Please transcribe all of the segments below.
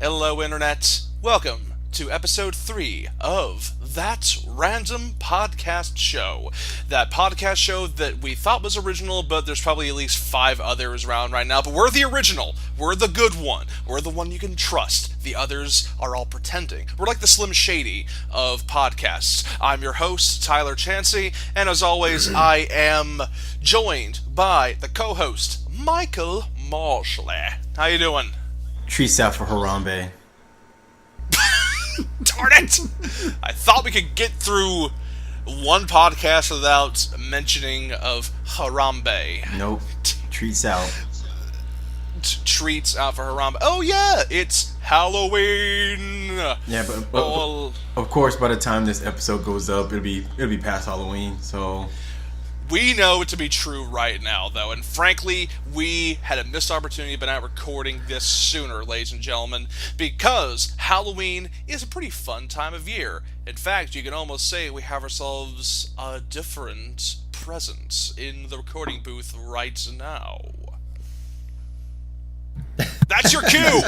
Hello, Internet. Welcome to episode 3 of That Random Podcast Show. That podcast show that we thought was original, but there's probably at least 5 others around right now. But we're the original. We're the good one. We're the one you can trust. The others are all pretending. We're like the Slim Shady of podcasts. I'm your host, Tyler Chancey, and as always, I am joined by the co-host, Michael Marshley. How you doing? Treats out for Harambe. Darn it! I thought we could get through one podcast without mentioning of Harambe. Nope. Treats out. Treats out for Harambe. Oh yeah, it's Halloween. Yeah, but of course, by the time this episode goes up, it'll be past Halloween. So we know it to be true right now, though, and frankly, we had a missed opportunity by not recording this sooner, ladies and gentlemen, because Halloween is a pretty fun time of year. In fact, you can almost say we have ourselves a different presence in the recording booth right now. That's your cue!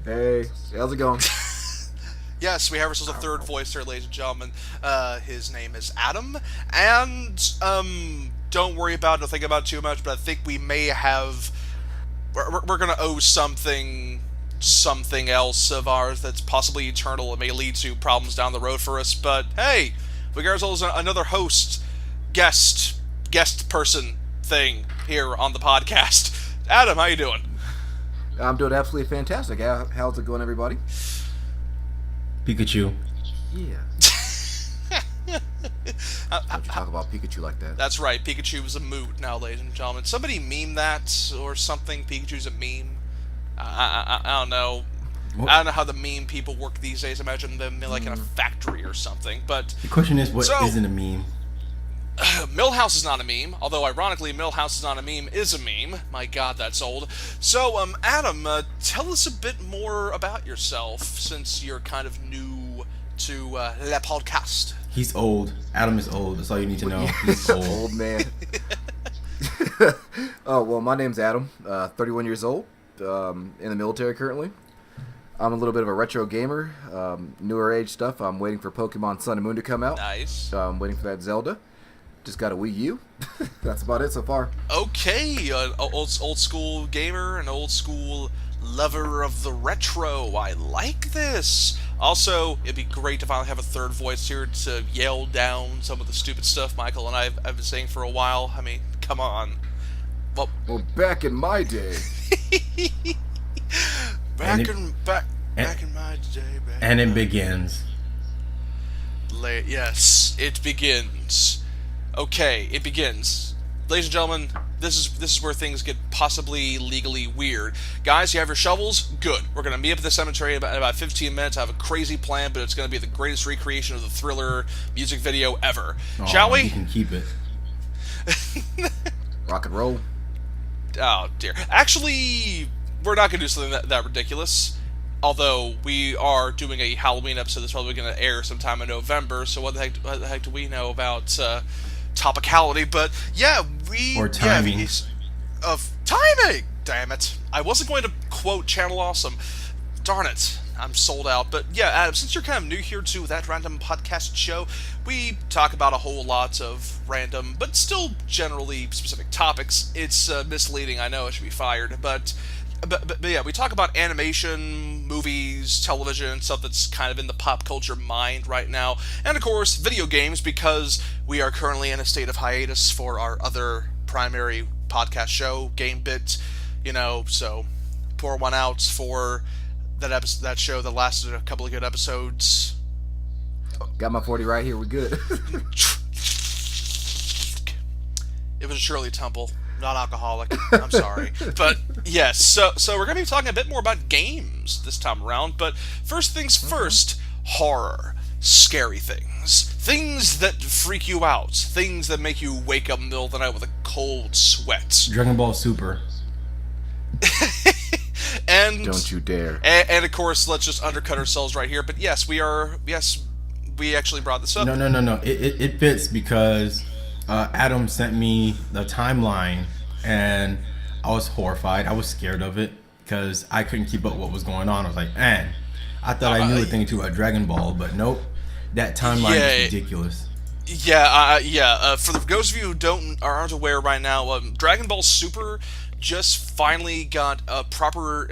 Hey, how's it going? Yes, we have ourselves a third voice here, ladies and gentlemen. His name is Adam, and, don't worry about it, don't think about it too much, but I think we may have... We're gonna owe something else of ours that's possibly eternal and may lead to problems down the road for us, but hey, we got ourselves another guest person thing here on the podcast. Adam, how you doing? I'm doing absolutely fantastic. How's it going, everybody? Pikachu. Yeah. Don't you talk about Pikachu like that? That's right, Pikachu is a mood now, ladies and gentlemen. Somebody meme that or something. Pikachu's a meme. I don't know. What? I don't know how the meme people work these days. Imagine them like in a factory or something. But The question is, what isn't a meme? Millhouse is not a meme, although ironically Millhouse is not a meme is a meme. My god, that's old. So, Adam, tell us a bit more about yourself, since you're kind of new to Le Podcast. He's old. Adam is old. That's all you need to know. He's old. Old man. Oh, well, my name's Adam, 31 years old, in the military currently. I'm a little bit of a retro gamer, newer age stuff. I'm waiting for Pokemon Sun and Moon to come out. Nice. I'm waiting for that Zelda. Just got a Wii U. That's about it so far. Okay, old school gamer, an old school lover of the retro. I like this. Also, it'd be great to finally have a third voice here to yell down some of the stupid stuff Michael and I've been saying for a while. I mean, come on. Well, back in my day. back in my day, baby. And it begins. Yes, it begins. Okay, it begins. Ladies and gentlemen, this is where things get possibly legally weird. Guys, you have your shovels? Good. We're going to meet up at the cemetery in about 15 minutes. I have a crazy plan, but it's going to be the greatest recreation of the Thriller music video ever. Shall we? You can keep it. Rock and roll. Oh, dear. Actually, we're not going to do something that ridiculous. Although we are doing a Halloween episode that's probably going to air sometime in November, so what the heck do we know about topicality? But yeah, or timing. Of timing. Damn it! I wasn't going to quote Channel Awesome. Darn it! I'm sold out. But yeah, Adam, since you're kind of new here to That Random Podcast Show, we talk about a whole lot of random, but still generally specific topics. It's misleading. I know I should be fired, but yeah, we talk about animation, movies, television, stuff that's kind of in the pop culture mind right now. And of course, video games, because we are currently in a state of hiatus for our other primary podcast show, Game Bit, so pour one out for that show that lasted a couple of good episodes. Got my 40 right here, we're good. It was a Shirley Temple. Not alcoholic. I'm sorry. But yes, so we're going to be talking a bit more about games this time around. But first things first, horror. Scary things. Things that freak you out. Things that make you wake up in the middle of the night with a cold sweat. Dragon Ball Super. And don't you dare. And of course, let's just undercut ourselves right here. But yes, we actually brought this up. No. It fits because Adam sent me the timeline, and I was horrified. I was scared of it because I couldn't keep up what was going on. I was like, man, I thought I knew a thing or two about Dragon Ball, but nope, that timeline is ridiculous. For those of you who aren't aware right now, Dragon Ball Super just finally got a proper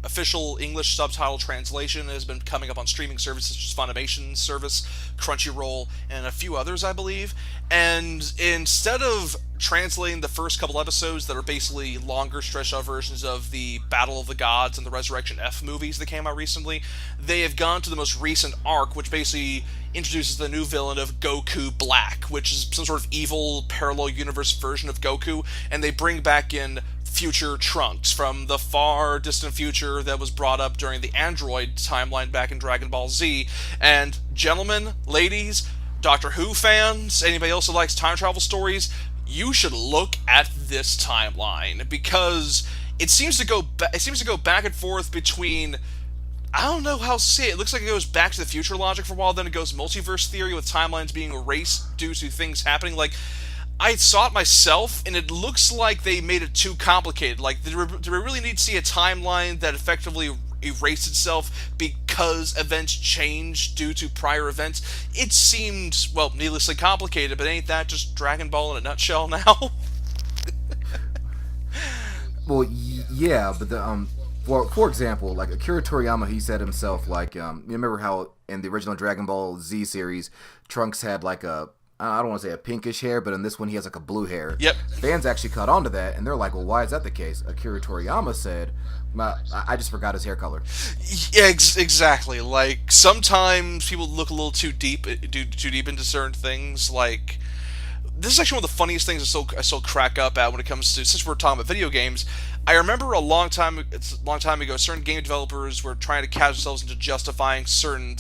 official English subtitle translation. It has been coming up on streaming services such as Funimation service, Crunchyroll, and a few others, I believe. And instead of translating the first couple episodes that are basically longer stretched out versions of the Battle of the Gods and the Resurrection F movies that came out recently, they have gone to the most recent arc, which basically introduces the new villain of Goku Black, which is some sort of evil parallel universe version of Goku, and they bring back in future Trunks from the far distant future that was brought up during the Android timeline back in Dragon Ball Z. And gentlemen, ladies, Doctor Who fans, anybody else who likes time travel stories, you should look at this timeline, because it seems to go back and forth between, I don't know how to say it. It looks like it goes back to the future logic for a while, then it goes multiverse theory with timelines being erased due to things happening. Like, I saw it myself, and it looks like they made it too complicated. Like, do we really need to see a timeline that effectively erased itself because events changed due to prior events? It seemed, well, needlessly complicated, but ain't that just Dragon Ball in a nutshell now? Well, yeah, but for example, like Akira Toriyama, he said himself, like, you remember how in the original Dragon Ball Z series, Trunks had like I don't want to say a pinkish hair, but in this one he has like a blue hair. Yep. Fans actually caught on to that, and they're like, well, why is that the case? Akira Toriyama said, I just forgot his hair color. Yeah, exactly. Like, sometimes people look a little too deep into certain things. Like, this is actually one of the funniest things I still crack up at when it comes to, since we're talking about video games. I remember a long time ago, certain game developers were trying to catch themselves into justifying certain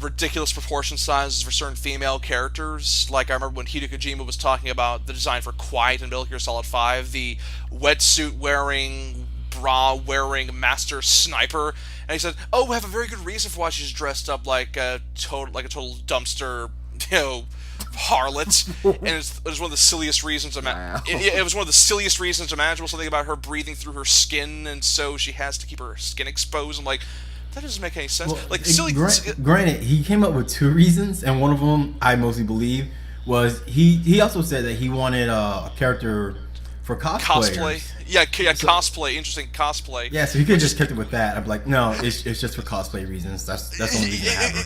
ridiculous proportion sizes for certain female characters. Like, I remember when Hideo Kojima was talking about the design for Quiet in Metal Gear Solid 5, the wetsuit-wearing, bra-wearing Master Sniper, and he said, "Oh, we have a very good reason for why she's dressed up like a total dumpster, harlot." And it was one of the silliest reasons. It was one of the silliest reasons imaginable. Something about her breathing through her skin, and so she has to keep her skin exposed. I'm like, that doesn't make any sense. Well, like, silly. Granted, he came up with two reasons, and one of them I mostly believe was he also said that he wanted a character for cosplay. Cosplay. Interesting cosplay. Yeah, so he could have just kept it with that. I'm like, no, it's just for cosplay reasons. That's the only reason I have her.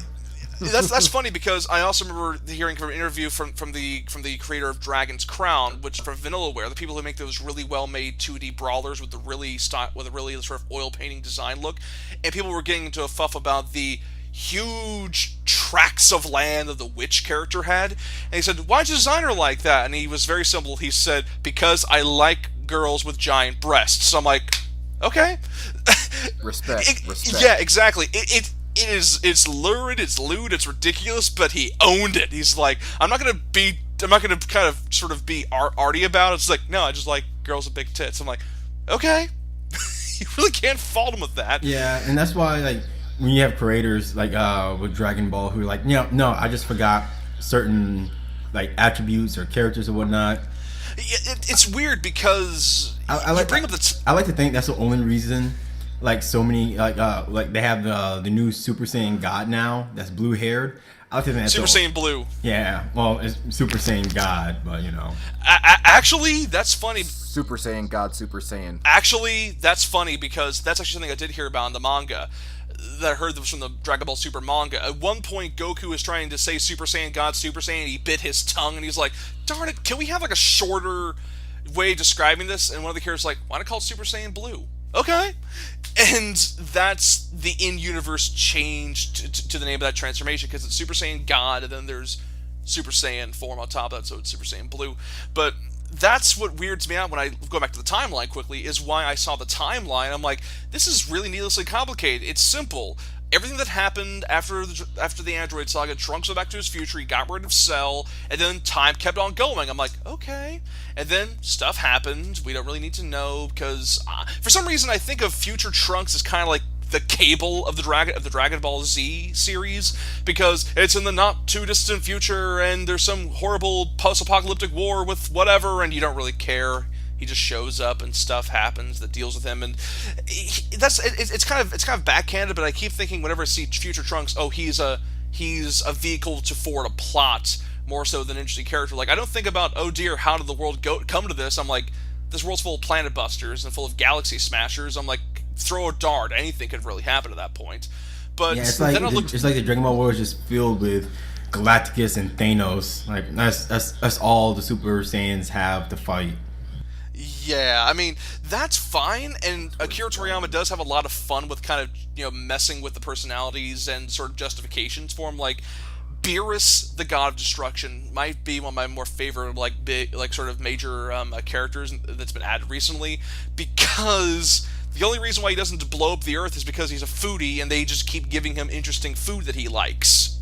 That's funny, because I also remember hearing from an interview from the creator of Dragon's Crown, which from Vanillaware, the people who make those really well made 2D brawlers with a really sort of oil painting design look, and people were getting into a fuff about the huge tracts of land that the witch character had, and he said, "Why'd you design her like that?" And he was very simple. He said, "Because I like girls with giant breasts." So I'm like, okay, respect. Yeah, exactly. It's lurid, it's lewd, it's ridiculous, but he owned it. He's like, I'm not gonna kind of sort of be arty about it. It's like, no, I just like girls with big tits. I'm like, okay. You really can't fault him with that. Yeah, and that's why, like, when you have creators like with Dragon Ball who are like, no, I just forgot certain like attributes or characters or whatnot. It's weird because I like to think that's the only reason. Like, so many, like they have the new Super Saiyan God now that's blue haired. I like to think that's Super Saiyan Blue. Yeah, well, it's Super Saiyan God, but Actually, that's funny. Super Saiyan God, Super Saiyan. Actually, that's funny, because that's actually something I did hear about in the manga. That I heard was from the Dragon Ball Super manga. At one point, Goku was trying to say Super Saiyan God, Super Saiyan, and he bit his tongue, and he's like, "Darn it, can we have like a shorter way of describing this?" And one of the characters was like, "Why not call it Super Saiyan Blue?" Okay. And that's the in-universe change to the name of that transformation, because it's Super Saiyan God, and then there's Super Saiyan form on top of that, so it's Super Saiyan Blue. But that's what weirds me out when I go back to the timeline quickly, is why I saw the timeline. I'm like, this is really needlessly complicated. It's simple. Everything that happened after the Android saga, Trunks went back to his future, he got rid of Cell, and then time kept on going. I'm like, okay. And then stuff happened. We don't really need to know, because for some reason I think of future Trunks as kind of like the Cable of the Dragon Ball Z series, because it's in the not too distant future, and there's some horrible post-apocalyptic war with whatever, and you don't really care. He just shows up and stuff happens that deals with him, and it's kind of backhanded. But I keep thinking whenever I see future Trunks, oh, he's a vehicle to forward a plot more so than an interesting character. Like I don't think about, oh dear, how did the world come to this? I'm like, this world's full of planet busters and full of galaxy smashers. I'm like, throw a dart, anything could really happen at that point. But yeah, it's like it's like the Dragon Ball world is just filled with Galacticus and Thanos. Like that's all the Super Saiyans have to fight. Yeah, I mean, that's fine, and Akira Toriyama does have a lot of fun with kind of, messing with the personalities and sort of justifications for him. Like, Beerus, the God of Destruction, might be one of my more favorite, sort of major characters that's been added recently, because the only reason why he doesn't blow up the Earth is because he's a foodie, and they just keep giving him interesting food that he likes.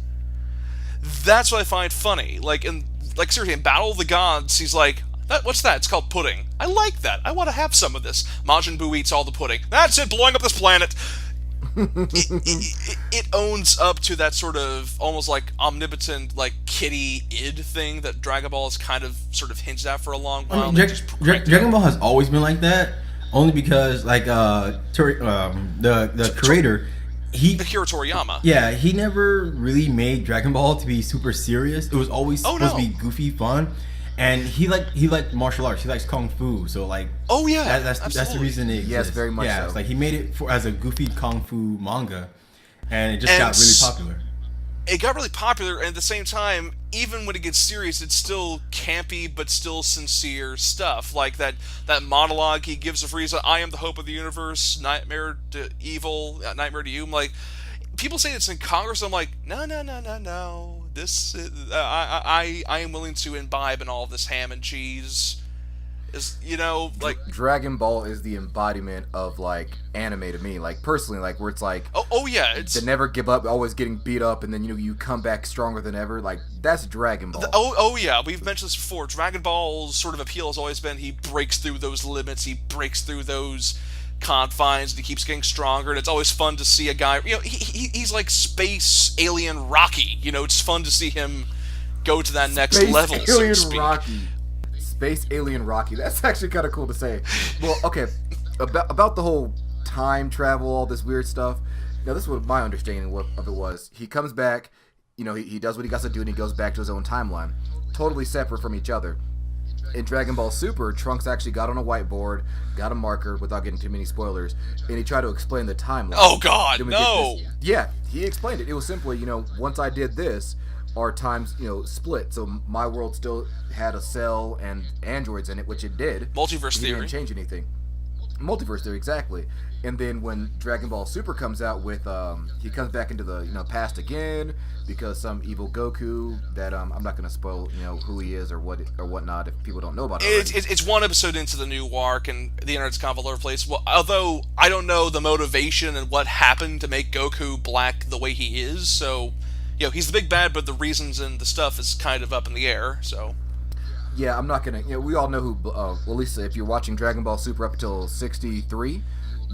That's what I find funny. Seriously, in Battle of the Gods, he's like, what's that? It's called pudding. I like that. I want to have some of this. Majin Buu eats all the pudding. That's it, blowing up this planet. It owns up to that sort of almost like omnipotent, like kitty id thing that Dragon Ball has kind of sort of hinted at for a long while. Dragon Ball has always been like that, only because the creator, Akira Toriyama. Yeah, he never really made Dragon Ball to be super serious. It was always supposed to be goofy fun. And he liked martial arts. He likes kung fu. So that's the reason it exists. Yes, very much so. It's like he made it as a goofy kung fu manga, and it just got really popular. It got really popular, and at the same time, even when it gets serious, it's still campy but still sincere stuff. Like that monologue he gives of Frieza, "I am the hope of the universe, nightmare to evil, nightmare to you." I'm like, people say it's in Congress. I'm like, no. This I am willing to imbibe in all of this ham and cheese. Dragon Ball is the embodiment of anime to me. Personally, where it's it's to never give up, always getting beat up, and then you come back stronger than ever. That's Dragon Ball. We've mentioned this before. Dragon Ball's sort of appeal has always been he breaks through those limits, he breaks through those confines, and he keeps getting stronger, and it's always fun to see a guy, he's like space alien Rocky, it's fun to see him go to that next level, so to speak. Space alien Rocky, that's actually kind of cool to say. Well, okay, about the whole time travel, all this weird stuff, now this is what my understanding of it was. He comes back, he does what he got to do, and he goes back to his own timeline, totally separate from each other. In Dragon Ball Super, Trunks actually got on a whiteboard, got a marker, without getting too many spoilers, and he tried to explain the timeline. Oh God, no! Yeah, he explained it. It was simply, once I did this, our times, split. So my world still had a cell and androids in it, which it did. Multiverse theory. Didn't change anything. Multiverse theory, exactly. And then when Dragon Ball Super comes out with, he comes back into the, past again, because some evil Goku that, I'm not going to spoil, who he is or whatnot if people don't know about it. It's one episode into the new arc, and the internet's kind of all over the place. Well, although I don't know the motivation and what happened to make Goku black the way he is, so, he's the big bad, but the reasons and the stuff is kind of up in the air, so... Yeah, I'm not gonna. We all know who. Well, at least if you're watching Dragon Ball Super up until 63,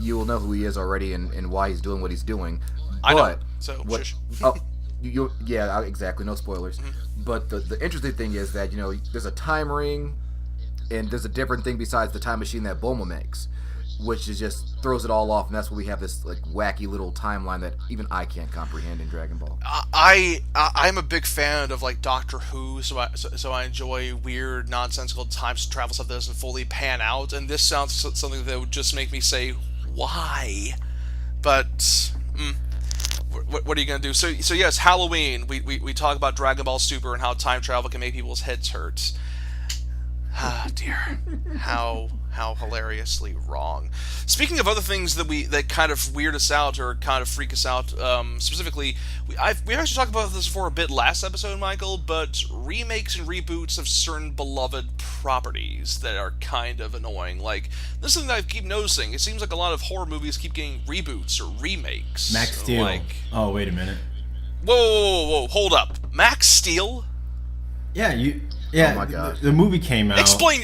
you will know who he is already and why he's doing what he's doing. I know. So shush. Yeah, exactly. No spoilers. Mm-hmm. But the interesting thing is that there's a time ring, and there's a different thing besides the time machine that Bulma makes, which is just throws it all off, and that's why we have this wacky little timeline that even I can't comprehend in Dragon Ball. I'm a big fan of Doctor Who, so I enjoy weird, nonsensical time travel stuff that doesn't fully pan out, and this sounds something that would just make me say why. But what are you gonna do? So yes, Halloween. We talk about Dragon Ball Super and how time travel can make people's heads hurt. Ah, dear. How hilariously wrong. Speaking of other things that kind of weird us out or kind of freak us out, specifically, we actually talked about this for a bit last episode, Michael, but remakes and reboots of certain beloved properties that are kind of annoying. This is something that I keep noticing. It seems like a lot of horror movies keep getting reboots or remakes. Max Steel. Oh, wait a minute. Whoa, hold up. Max Steel? Yeah, Yeah, oh my God. The movie came out. Explain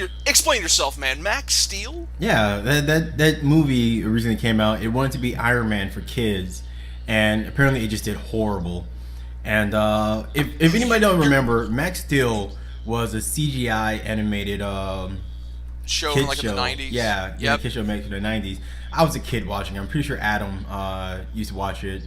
yourself, man. Max Steel? Yeah, that movie originally came out. It wanted to be Iron Man for kids, and apparently it just did horrible. And if anybody don't remember, Max Steel was a CGI animated show kid like show. In the 90s. Yeah, yep. The kid show made in the 90s. I was a kid watching it. I'm pretty sure Adam used to watch it.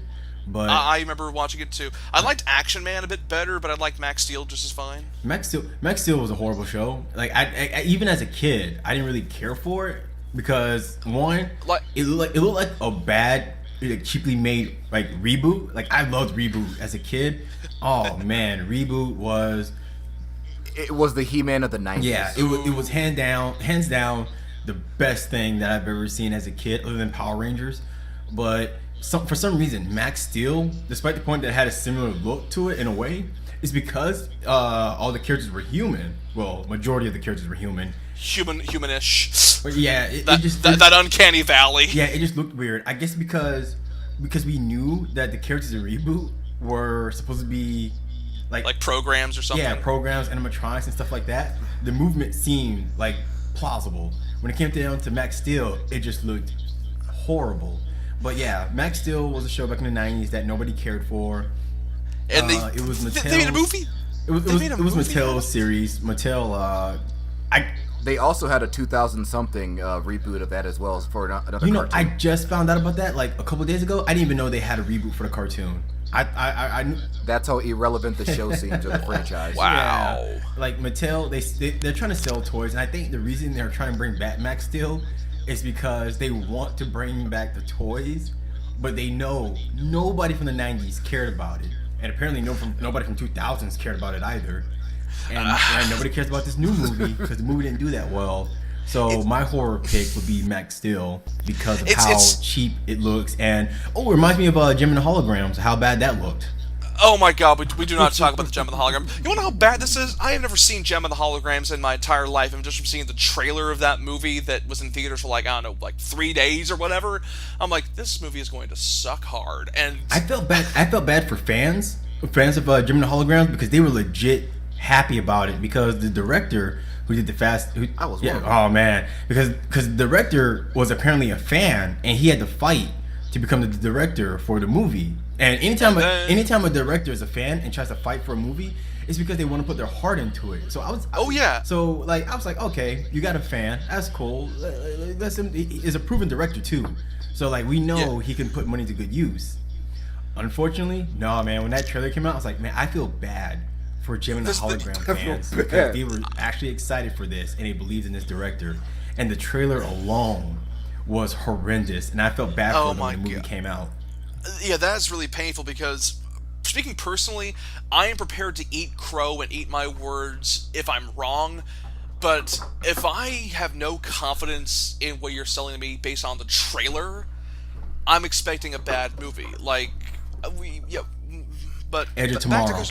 But I remember watching it too. I liked Action Man a bit better, but I liked Max Steel just as fine. Max Steel was a horrible show. Like I even as a kid, I didn't really care for it because one, it looked like a bad, cheaply made like reboot. Like I loved Reboot as a kid. Oh man, Reboot was. It was the He-Man of the 90s. Yeah, it was hands down the best thing that I've ever seen as a kid, other than Power Rangers. But for some reason, Max Steel, despite the point that it had a similar look to it in a way, is because all the characters were human. Well, majority of the characters were human. Humanish. But yeah, that uncanny valley. Yeah, it just looked weird. I guess because we knew that the characters in Reboot were supposed to be like programs or something. Yeah, programs, animatronics, and stuff like that. The movement seemed like plausible. When it came down to Max Steel, it just looked horrible. But yeah, Max Steel was a show back in the 90s that nobody cared for. And it was Mattel. They made a movie? It was Mattel's series. Mattel. They also had a 2000-something reboot of that as well as for another cartoon. I just found out about that like a couple of days ago. I didn't even know they had a reboot for the cartoon. I knew. That's how irrelevant the show seems to the franchise. Wow. Yeah. Like Mattel, they're trying to sell toys, and I think the reason they're trying to bring back Max Steel is because they want to bring back the toys, but they know nobody from the 90s cared about it, and apparently nobody from 2000s cared about it either, and nobody cares about this new movie because the movie didn't do that well. So my horror pick would be Max Steel because of how cheap it looks, and it reminds me of Gem and the Holograms, how bad that looked. Oh my god, we do not talk about the Gem of the Holograms. You wanna know how bad this is? I have never seen Gem of the Holograms in my entire life. I'm just from seeing the trailer of that movie that was in theaters for like, I don't know, like 3 days or whatever. I'm like, this movie is going to suck hard. And I felt bad for fans of Gem and the Holograms because they were legit happy about it because the director who did the Fast. Oh man, because the director was apparently a fan and he had to fight to become the director for the movie. And anytime a director is a fan and tries to fight for a movie, it's because they want to put their heart into it. So I was like, okay, you got a fan, that's cool. He's a proven director too, so like we know he can put money to good use. Unfortunately, no man. When that trailer came out, I was like, man, I feel bad for Gem and the Hologram fans because they were actually excited for this and they believed in this director. And the trailer alone was horrendous, and I felt bad for them when the movie came out. Yeah, that is really painful because, speaking personally, I am prepared to eat crow and eat my words if I'm wrong. But if I have no confidence in what you're selling to me based on the trailer, I'm expecting a bad movie. Like but Edge of Tomorrow.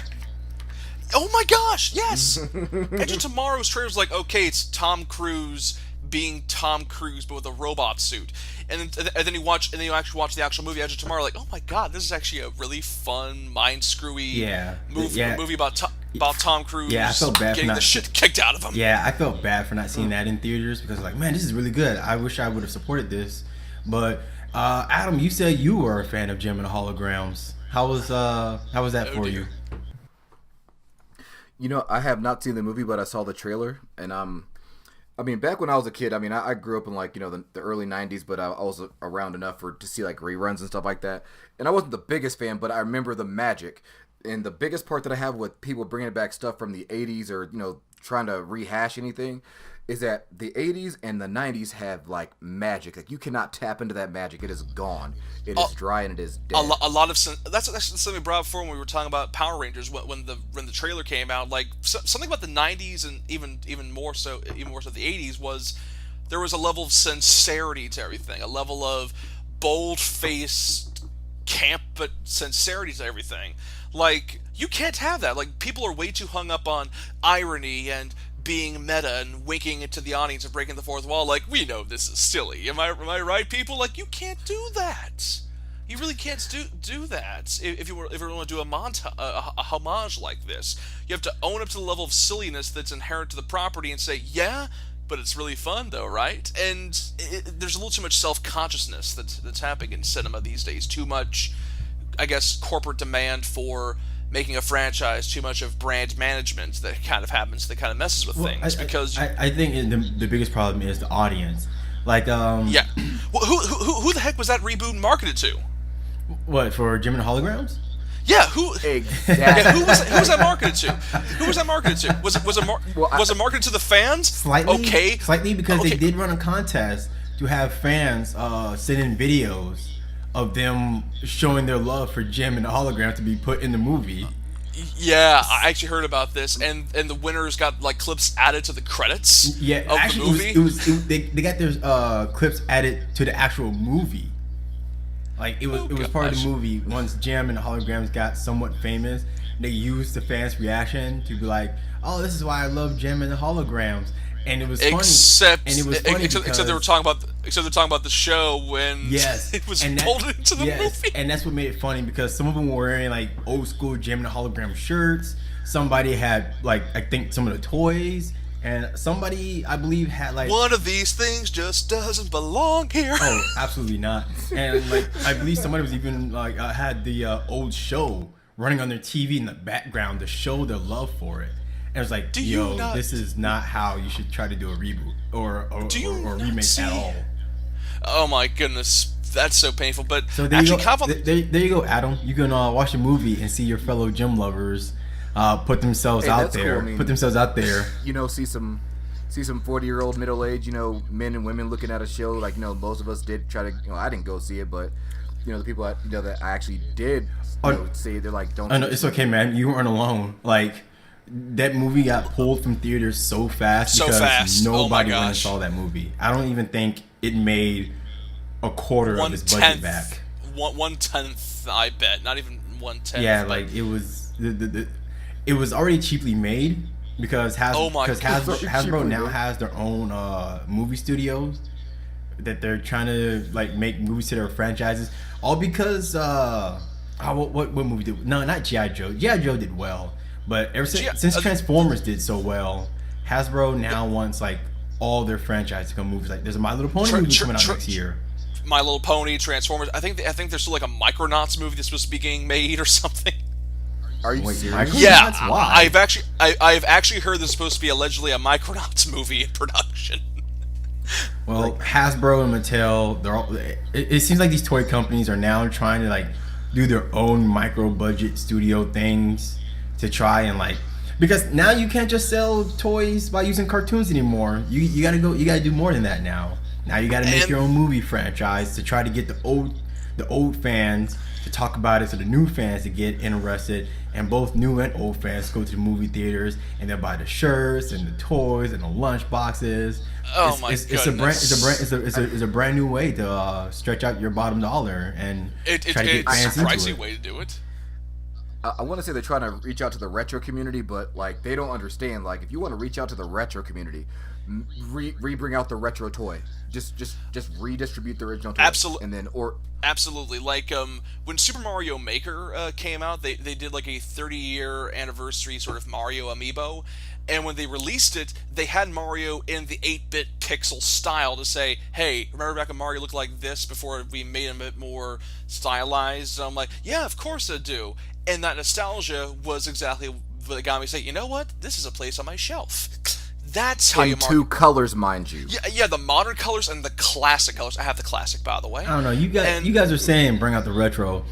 Oh my gosh, yes! Edge of Tomorrow's trailer was like, okay, it's Tom Cruise being Tom Cruise but with a robot suit, and then you actually watch the actual movie Edge of Tomorrow, like, oh my god, this is actually a really fun, mind screwy movie about Tom Cruise. Yeah, I felt bad getting the shit kicked out of him. Yeah, I felt bad for not seeing that in theaters because like, man, this is really good. I wish I would have supported this. But Adam, you said you were a fan of Gem and the Holograms. How was that for you? You know, I have not seen the movie, but I saw the trailer, and I mean, back when I was a kid, I mean, I grew up in like, you know, the early 90s, but I was around enough to see like reruns and stuff like that. And I wasn't the biggest fan, but I remember the magic. And the biggest part that I have with people bringing back stuff from the 80s or, you know, trying to rehash anything is that the 80s and the 90s have like magic. Like you cannot tap into that magic. It is gone. It is dry and it is dead. A lot of that's something we brought up before when we were talking about Power Rangers when the trailer came out. Like something about the 90s and even more so the 80s was there was a level of sincerity to everything, a level of bold-faced camp but sincerity to everything. Like you can't have that. Like people are way too hung up on irony and being meta and winking into the audience and breaking the fourth wall. Like, we know this is silly. Am I right, people? Like, you can't do that. You really can't do that. If you want to do a homage like this, you have to own up to the level of silliness that's inherent to the property and say, yeah, but it's really fun though, right? And there's a little too much self-consciousness that's happening in cinema these days. Too much, I guess, corporate demand for making a franchise too much of brand management that kind of happens, that kind of messes with things. I think the biggest problem is the audience. Like, yeah. Well, who the heck was that reboot marketed to? What, for Jim and the Holograms? Yeah, who? Exactly. Yeah, who was that marketed to? Who was that marketed to? Was it marketed to the fans? Slightly, because they did run a contest to have fans send in videos of them showing their love for Jim and the Hologram to be put in the movie. Yeah, I actually heard about this, and the winners got like clips added to the credits. Of the movie. They got their clips added to the actual movie. Like it was part of the movie. Once Jim and the Holograms got somewhat famous, they used the fans' reaction to be like, "Oh, this is why I love Jim and the Holograms." And it was funny. Except they were talking about the show when it was pulled into the movie. And that's what made it funny, because some of them were wearing like old school Jim and the Hologram shirts. Somebody had like, I think, some of the toys. And somebody, I believe, had like, one of these things just doesn't belong here. Oh, absolutely not. And like, I believe somebody was even like had the old show running on their TV in the background to show their love for it. And it was like, this is not how you should try to do a reboot or remake at all. Oh my goodness, that's so painful. But so there you go, Adam. You can watch a movie and see your fellow Jim lovers put themselves out there. Cool. I mean, put themselves out there. See some 40-year-old middle-aged, men and women looking at a show. Like, most of us did try to. I didn't go see it, but the people that I actually did say, they're like, don't. I know, it's okay, man. You weren't alone. Like, that movie got pulled from theaters so fast because nobody went and saw that movie. I don't even think it made a quarter of its budget back. 1/10, I bet. Not even 1/10. Yeah, like it was it was already cheaply made because Hasbro now has their own movie studios that they're trying to like make movies to their franchises. All because what movie did? No, not G.I. Joe. G.I. Joe did well. But ever since Transformers did so well, Hasbro now wants like all their franchises to come movies. Like there's a My Little Pony movie coming out next year. My Little Pony, Transformers. I think there's still like a Micronauts movie that's supposed to be getting made or something. Are you serious? Yeah, I've actually heard there's supposed to be allegedly a Micronauts movie in production. Well, Hasbro and Mattel, it seems like these toy companies are now trying to like do their own micro budget studio things to try and like, because now you can't just sell toys by using cartoons anymore. You gotta do more than that now. Now you gotta make your own movie franchise to try to get the old fans to talk about it, so the new fans to get interested, and both new and old fans go to the movie theaters and they'll buy the shirts and the toys and the lunch boxes. Oh my goodness! It's a brand new way to stretch out your bottom dollar and try to get fans into it. It's a pricey way to do it. I want to say they're trying to reach out to the retro community, but like they don't understand. Like, if you want to reach out to the retro community, bring out the retro toy. Just redistribute the original toy. Absolutely. Like when Super Mario Maker came out, they did like a 30-year anniversary sort of Mario amiibo, and when they released it, they had Mario in the 8-bit pixel style to say, hey, remember back when Mario looked like this before we made him a bit more stylized? And I'm like, yeah, of course I do. And that nostalgia was exactly what got me to say, you know what? This is a place on my shelf. That's how you market. In two colors, mind you. Yeah, the modern colors and the classic colors. I have the classic, by the way. I don't know. You guys are saying bring out the retro.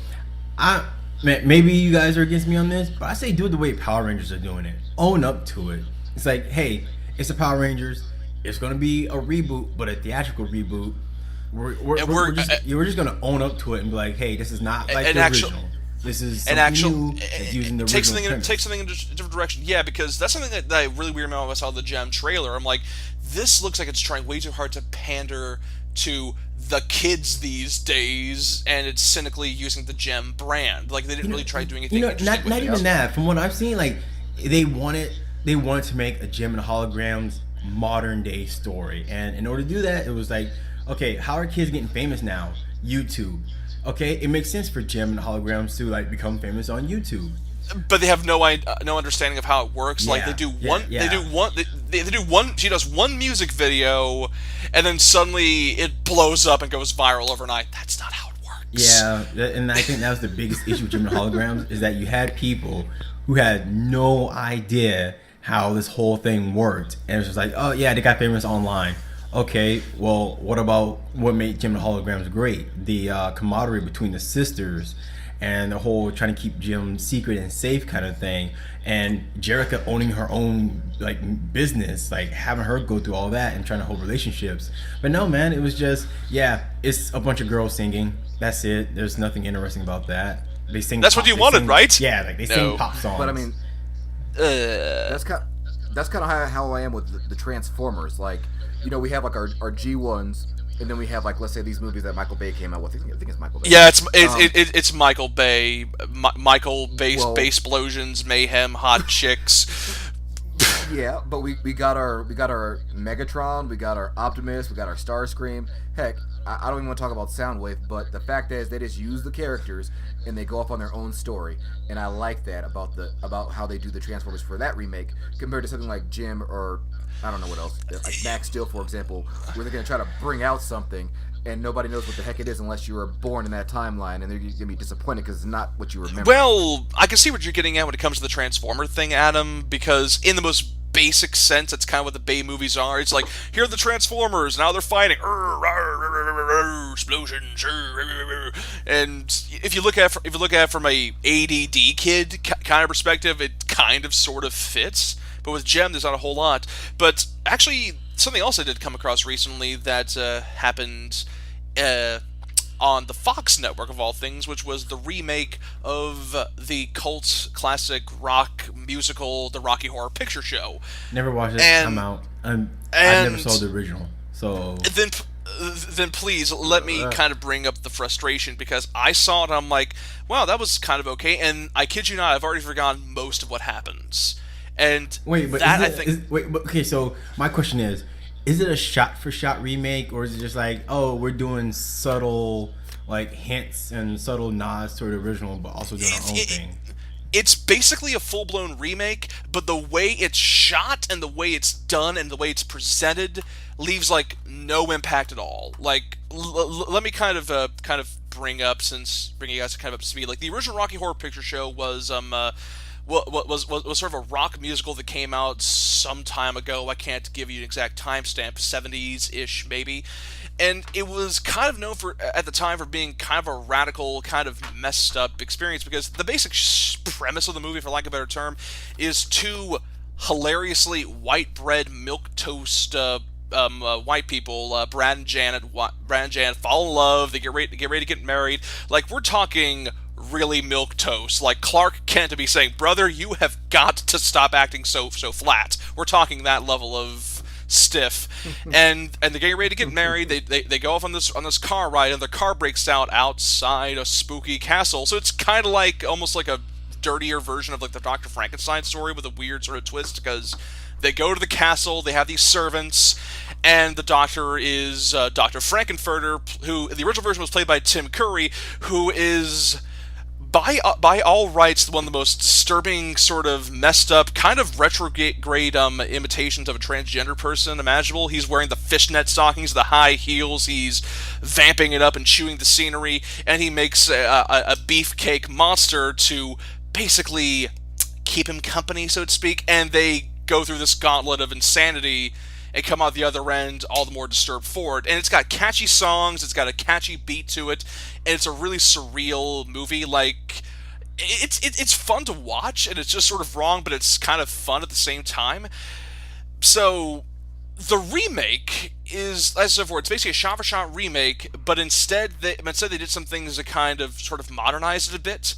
Maybe you guys are against me on this, but I say do it the way Power Rangers are doing it. Own up to it. It's like, hey, it's the Power Rangers. It's going to be a reboot, but a theatrical reboot. We're just going to own up to it and be like, hey, this is not like the original. This is something new. Using the take something in a different direction. Yeah, because that's something that I really weirded me out when I saw the Gem trailer. I'm like, this looks like it's trying way too hard to pander to the kids these days, and it's cynically using the Gem brand. Like they didn't really try doing anything interesting. Not even that. From what I've seen, like they wanted to make a Gem and Holograms modern day story, and in order to do that, it was like, okay, how are kids getting famous now? YouTube. Okay, it makes sense for Jim and Holograms to like become famous on YouTube. But they have no understanding of how it works. Like they do one. She does one music video, and then suddenly it blows up and goes viral overnight. That's not how it works. Yeah, and I think that was the biggest issue with Jim and Holograms is that you had people who had no idea how this whole thing worked, and it was just like, oh yeah, they got famous online. Okay, well, what about what made Jim and Holograms great? The camaraderie between the sisters, and the whole trying to keep Jim secret and safe kind of thing, and Jerica owning her own like business, like having her go through all that and trying to hold relationships. But no, man, it was just it's a bunch of girls singing. That's it. There's nothing interesting about that. They sing. That's what you wanted, right? Yeah, like they sing pop songs. But I mean, that's kind of how I am with the Transformers. Like, we have like our G1s. And then we have, like, let's say these movies that Michael Bay came out with. I think it's Michael Bay. Yeah, it's Michael Bay. Michael Bay's Base Explosions, Mayhem, Hot Chicks. Yeah, but we got our Megatron, we got our Optimus, we got our Starscream. Heck, I don't even want to talk about Soundwave, but the fact is they just use the characters and they go off on their own story, and I like that about how they do the Transformers for that remake compared to something like Jim or I don't know what else, like Max Steel, for example, where they're going to try to bring out something and nobody knows what the heck it is unless you were born in that timeline, and they're going to be disappointed because it's not what you remember. Well, I can see what you're getting at when it comes to the Transformer thing, Adam, because in the most basic sense, that's kind of what the Bay movies are. It's like, here are the Transformers, now they're fighting, explosions, and if you look at it from a ADD kid kind of perspective, it kind of sort of fits. But with Gem, there's not a whole lot. But actually, something else I did come across recently that happened on the Fox network, of all things, which was the remake of the cult classic rock musical, The Rocky Horror Picture Show. Never watched it. I'm out. I never saw the original. So then please let me kind of bring up the frustration, because I saw it and I'm like, wow, that was kind of okay. And I kid you not, I've already forgotten most of what happens. And okay, so my question is it a shot-for-shot remake, or is it just like, oh, we're doing subtle like hints and subtle nods to the original, but also doing our own thing? It's basically a full-blown remake, but the way it's shot and the way it's done and the way it's presented leaves like no impact at all. Like, let me kind of bring you guys kind of up to speed. Like, the original Rocky Horror Picture Show was was sort of a rock musical that came out some time ago. I can't give you an exact timestamp, 70s-ish maybe. And it was kind of known for, at the time, for being kind of a radical, kind of messed up experience, because the basic premise of the movie, for lack of a better term, is two hilariously white bread milquetoast white people, Brad and Janet fall in love. They get ready to get married. Like, we're talking really milquetoast. Like, Clark Kent to be saying, "Brother, you have got to stop acting so flat." We're talking that level of stiff. and they're getting ready to get married. They go off on this car ride, and their car breaks out outside a spooky castle. So it's kind of like almost like a dirtier version of like the Dr. Frankenstein story with a weird sort of twist, because they go to the castle, they have these servants, and the doctor is Dr. Frankenfurter, who in the original version was played by Tim Curry, who is by all rights one of the most disturbing, sort of messed up, kind of retrograde imitations of a transgender person imaginable. He's wearing the fishnet stockings, the high heels, he's vamping it up and chewing the scenery, and he makes a beefcake monster to basically keep him company, so to speak, and they go through this gauntlet of insanity and come out the other end all the more disturbed for it. And it's got catchy songs, it's got a catchy beat to it, and it's a really surreal movie. Like, it's fun to watch, and it's just sort of wrong, but it's kind of fun at the same time. So the remake is, as I said before, it's basically a shot-for-shot remake, but instead they did some things to kind of sort of modernize it a bit.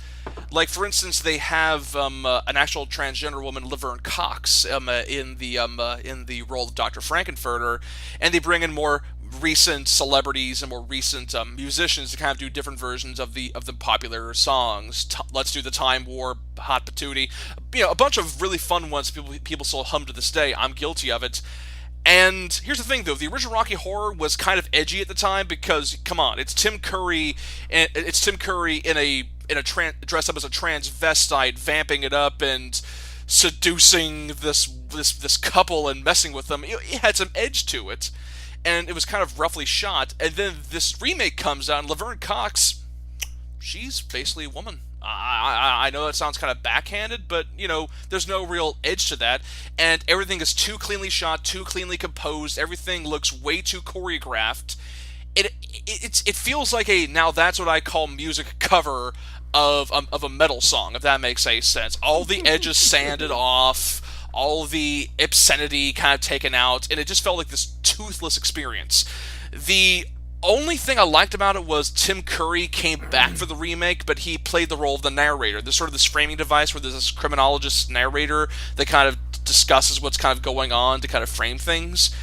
Like, for instance, they have an actual transgender woman, Laverne Cox, in the role of Dr. Frankenfurter, and they bring in more recent celebrities and more recent musicians to kind of do different versions of the popular songs. Let's Do the Time War, Hot Patootie, a bunch of really fun ones people still hum to this day. I'm guilty of it. And here's the thing, though: the original Rocky Horror was kind of edgy at the time, because, come on, it's Tim Curry in dressed up as a transvestite, vamping it up and seducing this couple and messing with them. It had some edge to it, and it was kind of roughly shot. And then this remake comes out, and Laverne Cox, she's basically a woman. I know that sounds kind of backhanded, but, there's no real edge to that. And everything is too cleanly shot, too cleanly composed. Everything looks way too choreographed. It feels like now that's what I call music cover of a metal song, if that makes any sense. All the edges sanded off, all the obscenity kind of taken out, and it just felt like this toothless experience. The only thing I liked about it was Tim Curry came back for the remake, but he played the role of the narrator. There's sort of this framing device where there's this criminologist narrator that kind of discusses what's kind of going on to kind of frame things.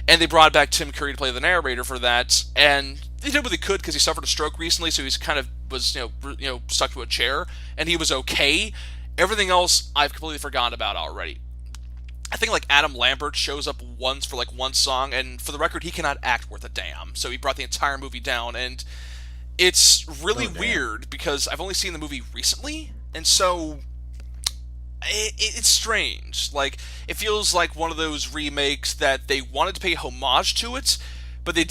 And they brought back Tim Curry to play the narrator for that, and they did what they could because he suffered a stroke recently, so he's kind of was stuck to a chair, and he was okay. Everything else I've completely forgotten about already. I think like Adam Lambert shows up once for like one song, and for the record, he cannot act worth a damn. So he brought the entire movie down, and it's really weird because I've only seen the movie recently, and so it's strange. Like, it feels like one of those remakes that they wanted to pay homage to it, but they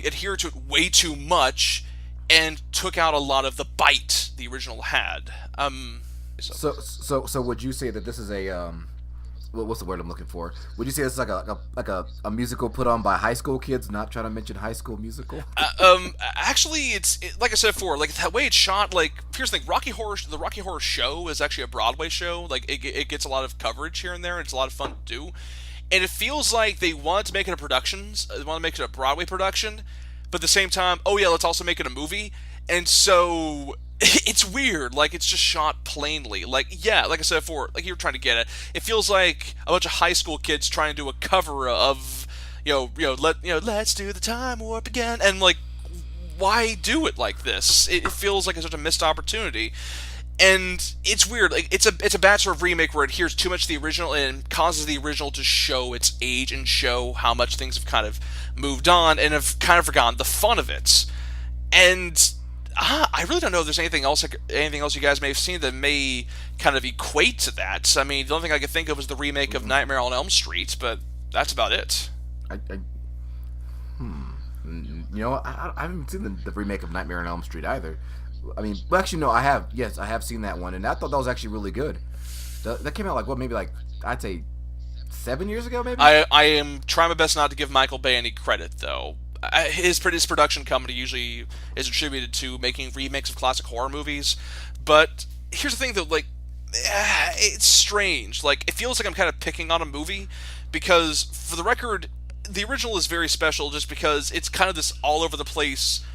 adhered to it way too much and took out a lot of the bite the original had. So would you say that this is a what's the word I'm looking for? Would you say it's like a musical put on by high school kids? Not trying to mention High School Musical. Actually, like I said before, like that way it's shot. Like, here's the thing: the Rocky Horror Show is actually a Broadway show. Like, it gets a lot of coverage here and there, and it's a lot of fun to do. And it feels like they wanted to make it they want to make it a Broadway production, but at the same time, oh yeah, let's also make it a movie. And so it's weird. Like, it's just shot plainly. Like, yeah, like I said before, like you were trying to get it feels like a bunch of high school kids trying to do a cover of, let's do the time warp again. And like, why do it like this? It feels like such a missed opportunity. And it's weird. Like, it's a bad sort of remake where it adheres too much to the original and causes the original to show its age and show how much things have kind of moved on and have kind of forgotten the fun of it. And I really don't know if there's anything else you guys may have seen that may kind of equate to that. I mean, the only thing I could think of is the remake of Nightmare on Elm Street, but that's about it. I haven't seen the remake of Nightmare on Elm Street either. I mean, well, actually, no, I have. Yes, I have seen that one, and I thought that was actually really good. That came out maybe I'd say 7 years ago, maybe? I am trying my best not to give Michael Bay any credit, though. His production company usually is attributed to making remakes of classic horror movies, but here's the thing, though, like, it's strange. Like, it feels like I'm kind of picking on a movie, because, for the record, the original is very special just because it's kind of this all-over-the-place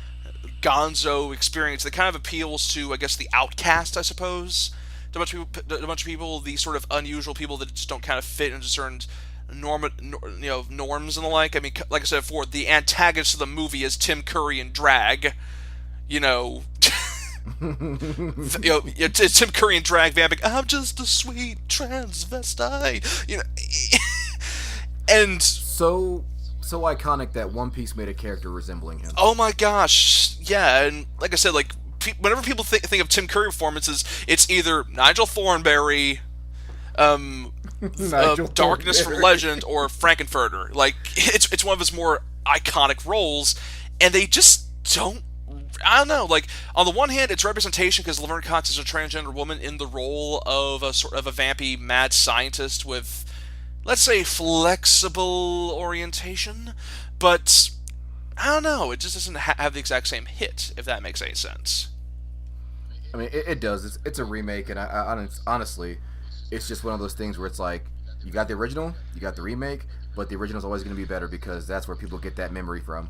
gonzo experience that kind of appeals to, I guess, the outcast, I suppose. To a bunch of people, the sort of unusual people that just don't kind of fit into certain norms and the like. I mean, like I said before, the antagonist of the movie is Tim Curry in drag. It's Tim Curry in drag vamping, I'm just a sweet transvestite. And so iconic that One Piece made a character resembling him. Oh my gosh, yeah. And like I said, like, whenever people think of Tim Curry performances, it's either Nigel Thornberry, Darkness from Legend, or Frankenfurter. Like, it's one of his more iconic roles, and they just don't. I don't know. Like, on the one hand, it's representation because Laverne Cox is a transgender woman in the role of a sort of a vampy mad scientist with, let's say, flexible orientation, but I don't know. It just doesn't have the exact same hit, if that makes any sense. I mean, it does. It's a remake, and I honestly, it's just one of those things where it's like, you got the original, you got the remake, but the original's always going to be better because that's where people get that memory from.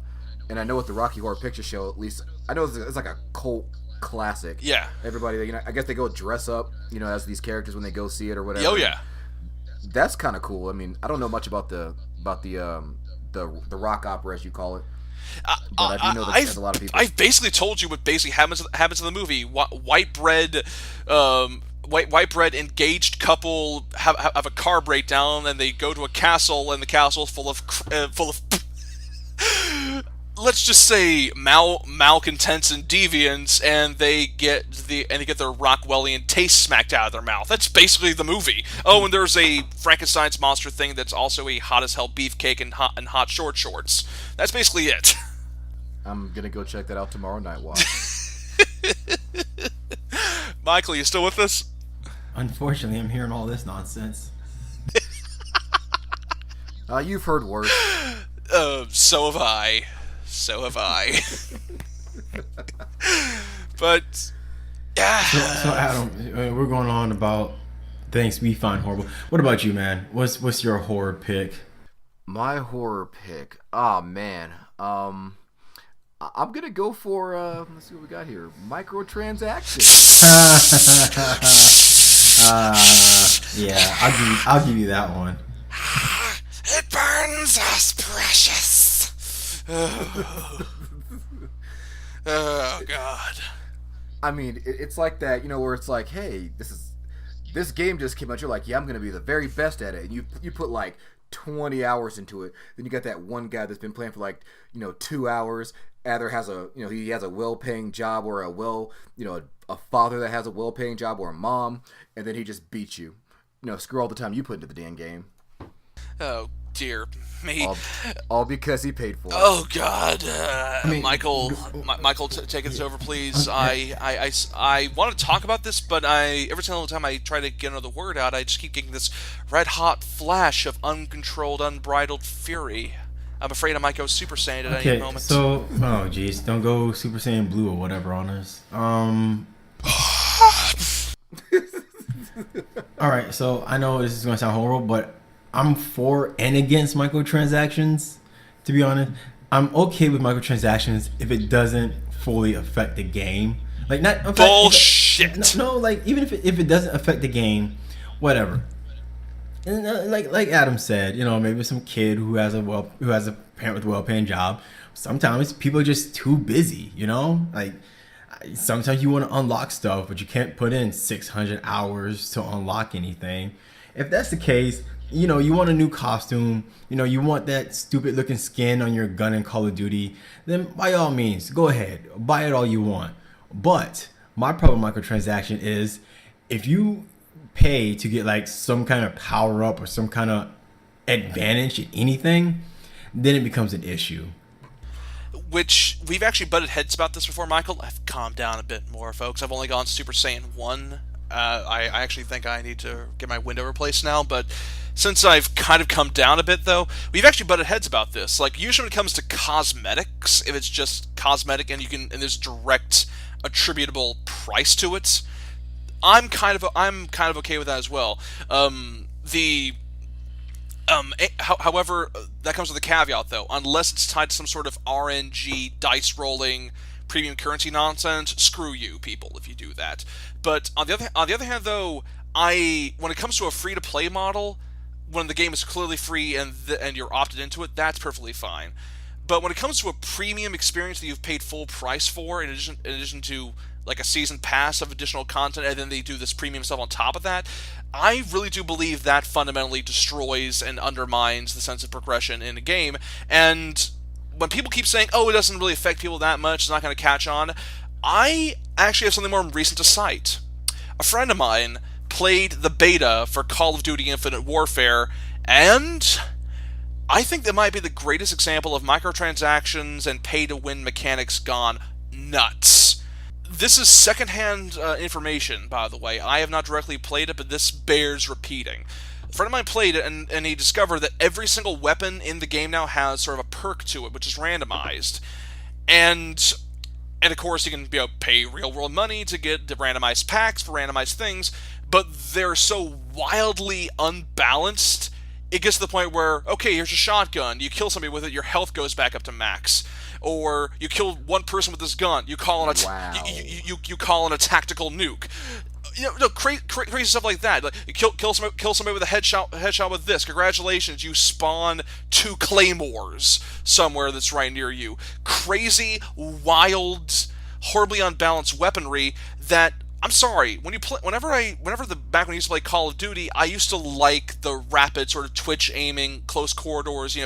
And I know with the Rocky Horror Picture Show, at least, I know it's like a cult classic. Yeah. Everybody, I guess they go dress up, as these characters when they go see it or whatever. Oh yeah. That's kind of cool. I mean, I don't know much about the rock opera, as you call it. But I do know that there's a lot of people. I've basically told you what basically happens in the movie. White bread engaged couple have a car breakdown, and they go to a castle, and the castle is full of let's just say malcontents and deviants, and they get their Rockwellian taste smacked out of their mouth. That's basically the movie. Oh, and there's a Frankenstein's monster thing that's also a hot as hell beefcake and hot short shorts. That's basically it. I'm gonna go check that out tomorrow night. Watch. Michael, you still with us? Unfortunately, I'm hearing all this nonsense. You've heard worse. So have I. So have I. But yeah. So Adam, we're going on about things we find horrible. What about you, man? What's your horror pick? My horror pick. Oh man. I'm gonna go for let's see what we got here. Microtransactions. Yeah, I'll give you that one. It burns us precious. Oh God. I mean, it's like that, where it's like, hey, this game just came out. You're like, yeah, I'm gonna be the very best at it, and you put like 20 hours into it. Then you got that one guy that's been playing for like 2 hours. Either has he has a well-paying job, or a father that has a well-paying job, or a mom, and then he just beats you. Screw all the time you put into the damn game. Oh dear me! All because he paid for it. Oh God, Michael, take this over, please. I want to talk about this, but every single time I try to get another word out, I just keep getting this red hot flash of uncontrolled, unbridled fury. I'm afraid I might go Super Saiyan at any moment. So, oh jeez, don't go Super Saiyan Blue or whatever on us. All right, so I know this is going to sound horrible, but I'm for and against microtransactions. To be honest, I'm okay with microtransactions if it doesn't fully affect the game. Like not bullshit. No, like even if it doesn't affect the game, whatever. And like Adam said, maybe some kid who has a parent with a well-paying job. Sometimes people are just too busy, Like sometimes you want to unlock stuff, but you can't put in 600 hours to unlock anything. If that's the case, you want a new costume, you want that stupid looking skin on your gun in Call of Duty, then by all means, go ahead, buy it all you want. But my problem with microtransaction is if you pay to get like some kind of power up or some kind of advantage in anything, then it becomes an issue. Which we've actually butted heads about this before, Michael. I've calmed down a bit more, folks. I've only gone Super Saiyan 1. I actually think I need to get my window replaced now, but since I've kind of come down a bit, though, we've actually butted heads about this. Like, usually when it comes to cosmetics, if it's just cosmetic and there's direct attributable price to it, I'm kind of okay with that as well. However, that comes with a caveat, though. Unless it's tied to some sort of RNG, dice rolling, premium currency nonsense, screw you, people, if you do that. But on the other hand, though, when it comes to a free-to-play model, when the game is clearly free and you're opted into it, that's perfectly fine. But when it comes to a premium experience that you've paid full price for, in addition to like a season pass of additional content, and then they do this premium stuff on top of that, I really do believe that fundamentally destroys and undermines the sense of progression in a game. And when people keep saying, oh, it doesn't really affect people that much, it's not going to catch on, I actually have something more recent to cite. A friend of mine played the beta for Call of Duty Infinite Warfare, and I think that might be the greatest example of microtransactions and pay-to-win mechanics gone nuts. This is secondhand information, by the way. I have not directly played it, but this bears repeating. A friend of mine played it, and he discovered that every single weapon in the game now has sort of a perk to it, which is randomized. And of course, you can pay real-world money to get the randomized packs for randomized things, but they're so wildly unbalanced, it gets to the point where, okay, here's a shotgun, you kill somebody with it, your health goes back up to max. Or you kill one person with this gun, you call in you call in a tactical nuke. Crazy stuff like that. Like, you kill somebody with a headshot with this. Congratulations, you spawn 2 claymores somewhere that's right near you. Crazy, wild, horribly unbalanced weaponry that, I'm sorry, whenever I used to play Call of Duty, I used to like the rapid sort of twitch aiming, close corridors,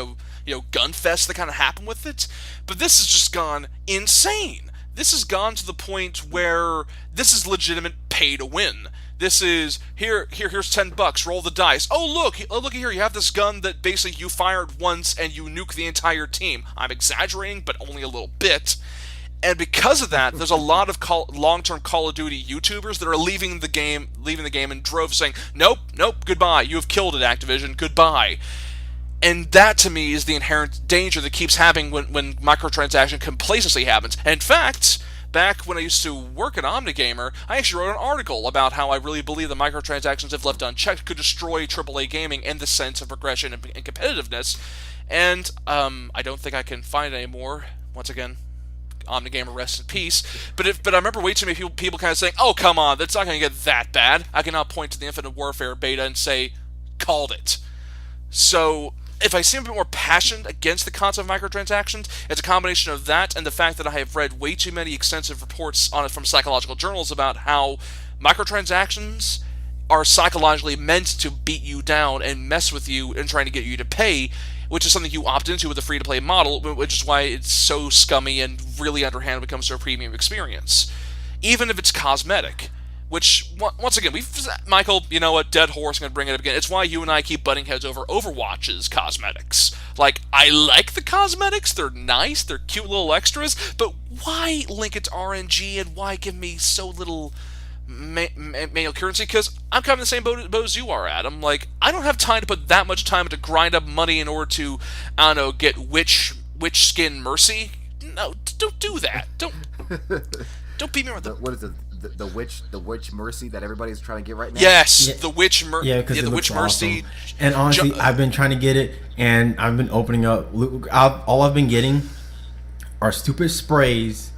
gun fest that kind of happen with it. But this has just gone insane. This has gone to the point where this is legitimate pay to win. This is here's $10, roll the dice. Oh look here, you have this gun that basically you fired once and you nuke the entire team. I'm exaggerating, but only a little bit. And because of that, there's a lot of long-term Call of Duty YouTubers that are leaving the game in droves, saying, "Nope, goodbye. You have killed it, Activision. Goodbye." And that, to me, is the inherent danger that keeps happening when microtransaction complacency happens. And in fact, back when I used to work at OmniGamer, I actually wrote an article about how I really believe that microtransactions, if left unchecked, could destroy AAA gaming and the sense of progression and competitiveness. And I don't think I can find it anymore. Once again, OmniGamer, rest in peace. But I remember way too many people kind of saying, "Oh, come on, that's not going to get that bad." I can now point to the Infinite Warfare beta and say, "Called it." So if I seem a bit more passionate against the concept of microtransactions, it's a combination of that and the fact that I have read way too many extensive reports on it from psychological journals about how microtransactions are psychologically meant to beat you down and mess with you and trying to get you to pay, which is something you opt into with a free-to-play model, which is why it's so scummy and really underhanded when it comes to a premium experience, even if it's cosmetic. Which, once again, Michael, you know what, dead horse, I'm going to bring it up again. It's why you and I keep butting heads over Overwatch's cosmetics. Like, I like the cosmetics, they're nice, they're cute little extras, but why link it to RNG and why give me so little manual currency? Because I'm kind of in the same boat as you are, Adam. Like, I don't have time to put that much time to grind up money in order to, I don't know, get witch skin mercy. No, don't do that. Don't beat me with the... What is it? The witch mercy that everybody's trying to get right now. Yes, yeah. The witch mercy. Yeah, because the witch mercy. Awesome. And honestly, I've been trying to get it, and I've been opening up. All I've been getting are stupid sprays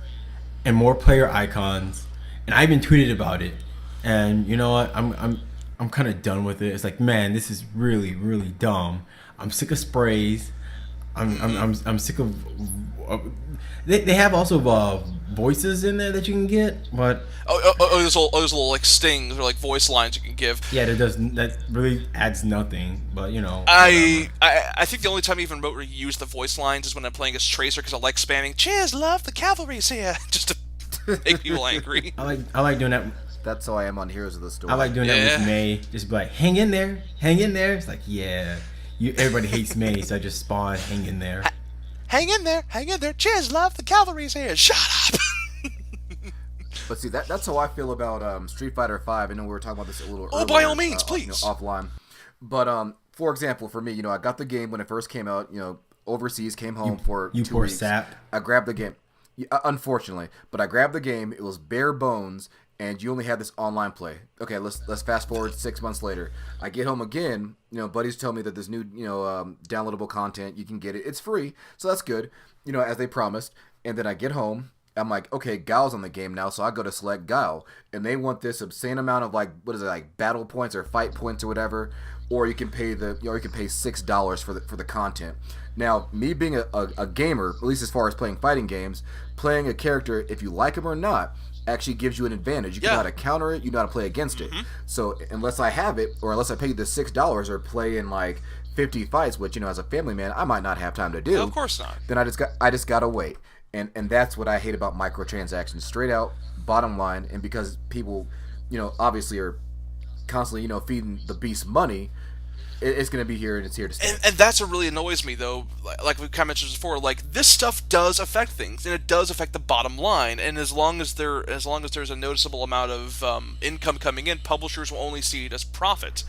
and more player icons, and I've been tweeted about it. And you know what? I'm kind of done with it. It's like, man, this is really really dumb. I'm sick of sprays. I'm sick of. They have also voices in there that you can get, but those little like stings or like voice lines you can give. Yeah, that really adds nothing. But you know, I think the only time I even remotely use the voice lines is when I'm playing as Tracer because I like spamming "Cheers, love, the cavalry's here" just to make people angry. I like doing that. That's how I am on Heroes of the Storm. I like doing that with May. Just be like, hang in there. It's like, yeah, everybody hates May, so I just spawn hang in there. Hang in there. Cheers, love, the cavalry's here. Shut up. But see, that's how I feel about Street Fighter V. I know we were talking about this a little earlier. Oh, by all means, please. Offline. But for example, for me, I got the game when it first came out. Overseas, came home for 2 poor weeks. sap. I grabbed the game. Unfortunately, but I grabbed the game. It was bare bones, and you only had this online play. Okay, let's fast forward 6 months later. I get home again. Buddies tell me that there's new downloadable content. You can get it. It's free, so that's good. As they promised. And then I get home. I'm like, okay, Guile's on the game now, so I go to select Guile, and they want this obscene amount of battle points or fight points or whatever, or you can pay $6 for the content. Now, me being a gamer, at least as far as playing fighting games, playing a character, if you like him or not, actually gives you an advantage. You know how to counter it, you know how to play against it. So unless I have it, or unless I pay the $6 or play in 50 fights, which as a family man I might not have time to do. No, of course not. Then I just gotta wait. And that's what I hate about microtransactions. Straight out, bottom line, and because people, obviously are constantly, feeding the beast money, it's going to be here and it's here to stay. And that's what really annoys me, though. Like we kind of mentioned before, this stuff does affect things, and it does affect the bottom line. And as long as there's a noticeable amount of income coming in, publishers will only see it as profit.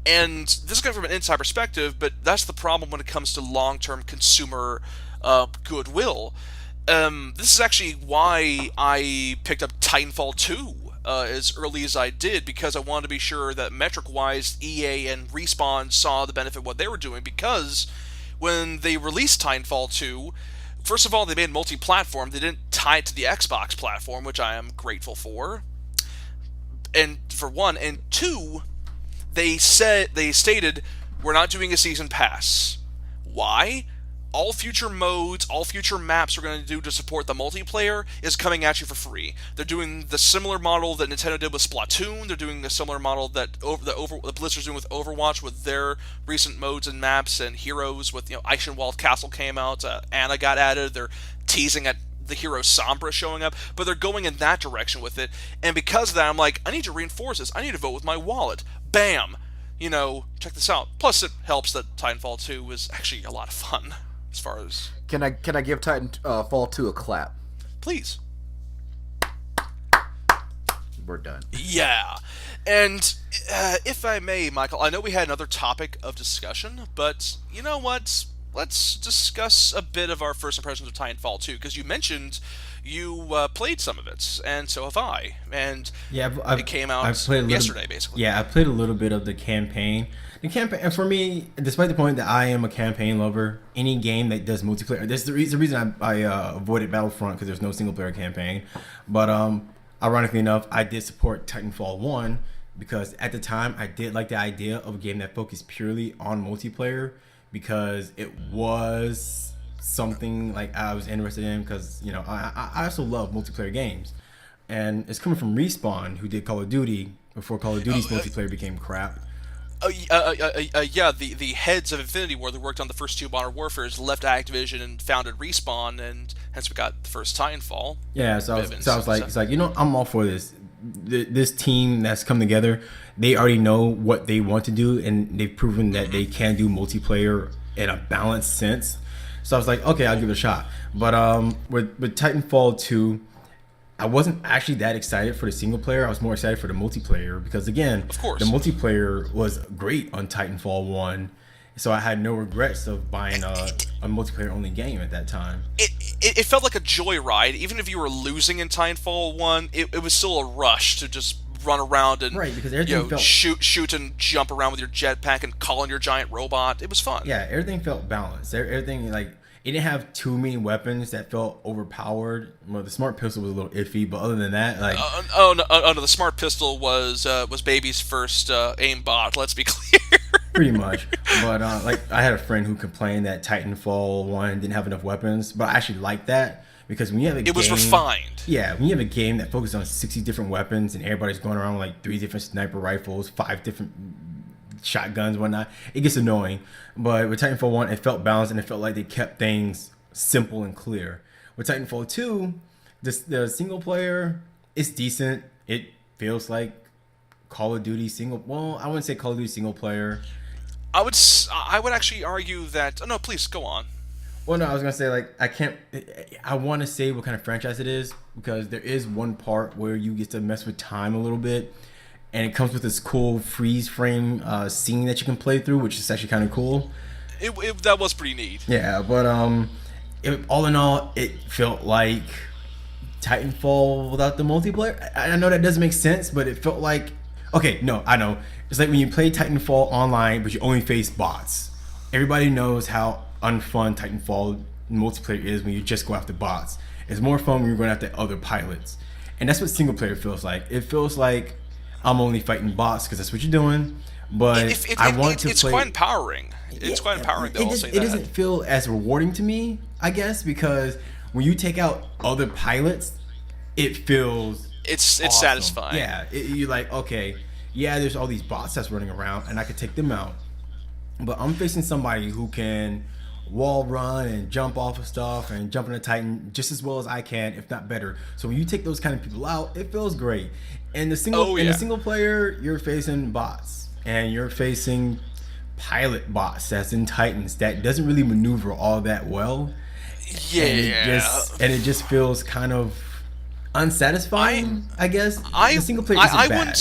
And this is coming from an inside perspective, but that's the problem when it comes to long-term consumer goodwill. This is actually why I picked up Titanfall 2 as early as I did, because I wanted to be sure that metric-wise EA and Respawn saw the benefit of what they were doing, because when they released Titanfall 2, first of all, they made multi-platform. They didn't tie it to the Xbox platform, which I am grateful for. And for one, and two, they stated, we're not doing a season pass. Why? All future modes, all future maps we're going to do to support the multiplayer is coming at you for free. They're doing the similar model that Nintendo did with Splatoon. They're doing a similar model that Blizzard's doing with Overwatch with their recent modes and maps and heroes. With Eichenwald Castle came out, Anna got added. They're teasing at the hero Sombra showing up, but they're going in that direction with it. And because of that, I'm like, I need to reinforce this. I need to vote with my wallet. Bam! Check this out. Plus, it helps that Titanfall 2 is actually a lot of fun. As far as can I give Titanfall 2 a clap? Please. We're done. Yeah. And if I may, Michael, I know we had another topic of discussion, but you know what? Let's discuss a bit of our first impressions of Titanfall 2, because you mentioned you played some of it, and so have I. And it came out yesterday, basically. Yeah, I played a little bit of the campaign. The campaign, and for me, despite the point that I am a campaign lover, any game that does multiplayer, this is the reason I avoided Battlefront, because there's no single player campaign. But ironically enough, I did support Titanfall 1 because at the time I did like the idea of a game that focused purely on multiplayer, because it was something like I was interested in, because you know I also love multiplayer games, and it's coming from Respawn, who did Call of Duty before Call of Duty's multiplayer became crap. Yeah, the heads of Infinity Ward that worked on the first two Modern Warfares left Activision and founded Respawn, and hence we got the first Titanfall. Yeah, so I was like, it's like, you know, I'm all for this. This team that's come together, they already know what they want to do, and they've proven that they can do multiplayer in a balanced sense. So I was like, okay, I'll give it a shot. But with Titanfall 2, I wasn't actually that excited for the single player. I was more excited for the multiplayer, because again, of course, the multiplayer was great on Titanfall 1. So I had no regrets of buying a multiplayer only game at that time. It felt like a joyride. Even if you were losing in Titanfall 1, it was still a rush to just run around and because shoot and jump around with your jetpack and call on your giant robot. It was fun. Yeah, everything felt balanced. Everything, like, it didn't have too many weapons that felt overpowered. Well, the smart pistol was a little iffy, but other than that, like, no, the smart pistol was Baby's first aimbot. Let's be clear. Pretty much. But like, I had a friend who complained that Titanfall 1 didn't have enough weapons, but I actually like that, because when you have a game, it was refined. Yeah, when you have a game that focuses on 60 different weapons and everybody's going around with like 3 different sniper rifles, 5 different shotguns, whatnot, it gets annoying. But with Titanfall 1, it felt balanced, and it felt like they kept things simple and clear. With Titanfall 2, the single player is decent. It feels like Call of Duty single. Well, I wouldn't say Call of Duty single player. I would actually argue that. Oh no, please go on. Well, no, I was gonna say, like, I want to say what kind of franchise it is, because there is one part where you get to mess with time a little bit, and it comes with this cool freeze frame scene that you can play through, which is actually kind of cool. That was pretty neat. Yeah, but all in all, it felt like Titanfall without the multiplayer. I know that doesn't make sense, but it felt like, okay, no, I know. It's like when you play Titanfall online, but you only face bots. Everybody knows how unfun Titanfall multiplayer is when you just go after bots. It's more fun when you're going after other pilots. And that's what single player feels like. It feels like I'm only fighting bots because that's what you're doing. But it's quite empowering. It's quite empowering, though, I'll say that. It doesn't feel as rewarding to me, I guess, because when you take out other pilots, it feels It's awesome. satisfying. Yeah, you're like, okay, yeah, there's all these bots that's running around, and I could take them out. But I'm facing somebody who can wall run and jump off of stuff and jump in a Titan just as well as I can, if not better. So when you take those kind of people out, it feels great. And the single player, you're facing bots, and you're facing pilot bots that's in Titans that doesn't really maneuver all that well. Yeah, and it just feels kind of unsatisfying. I guess the single player isn't bad.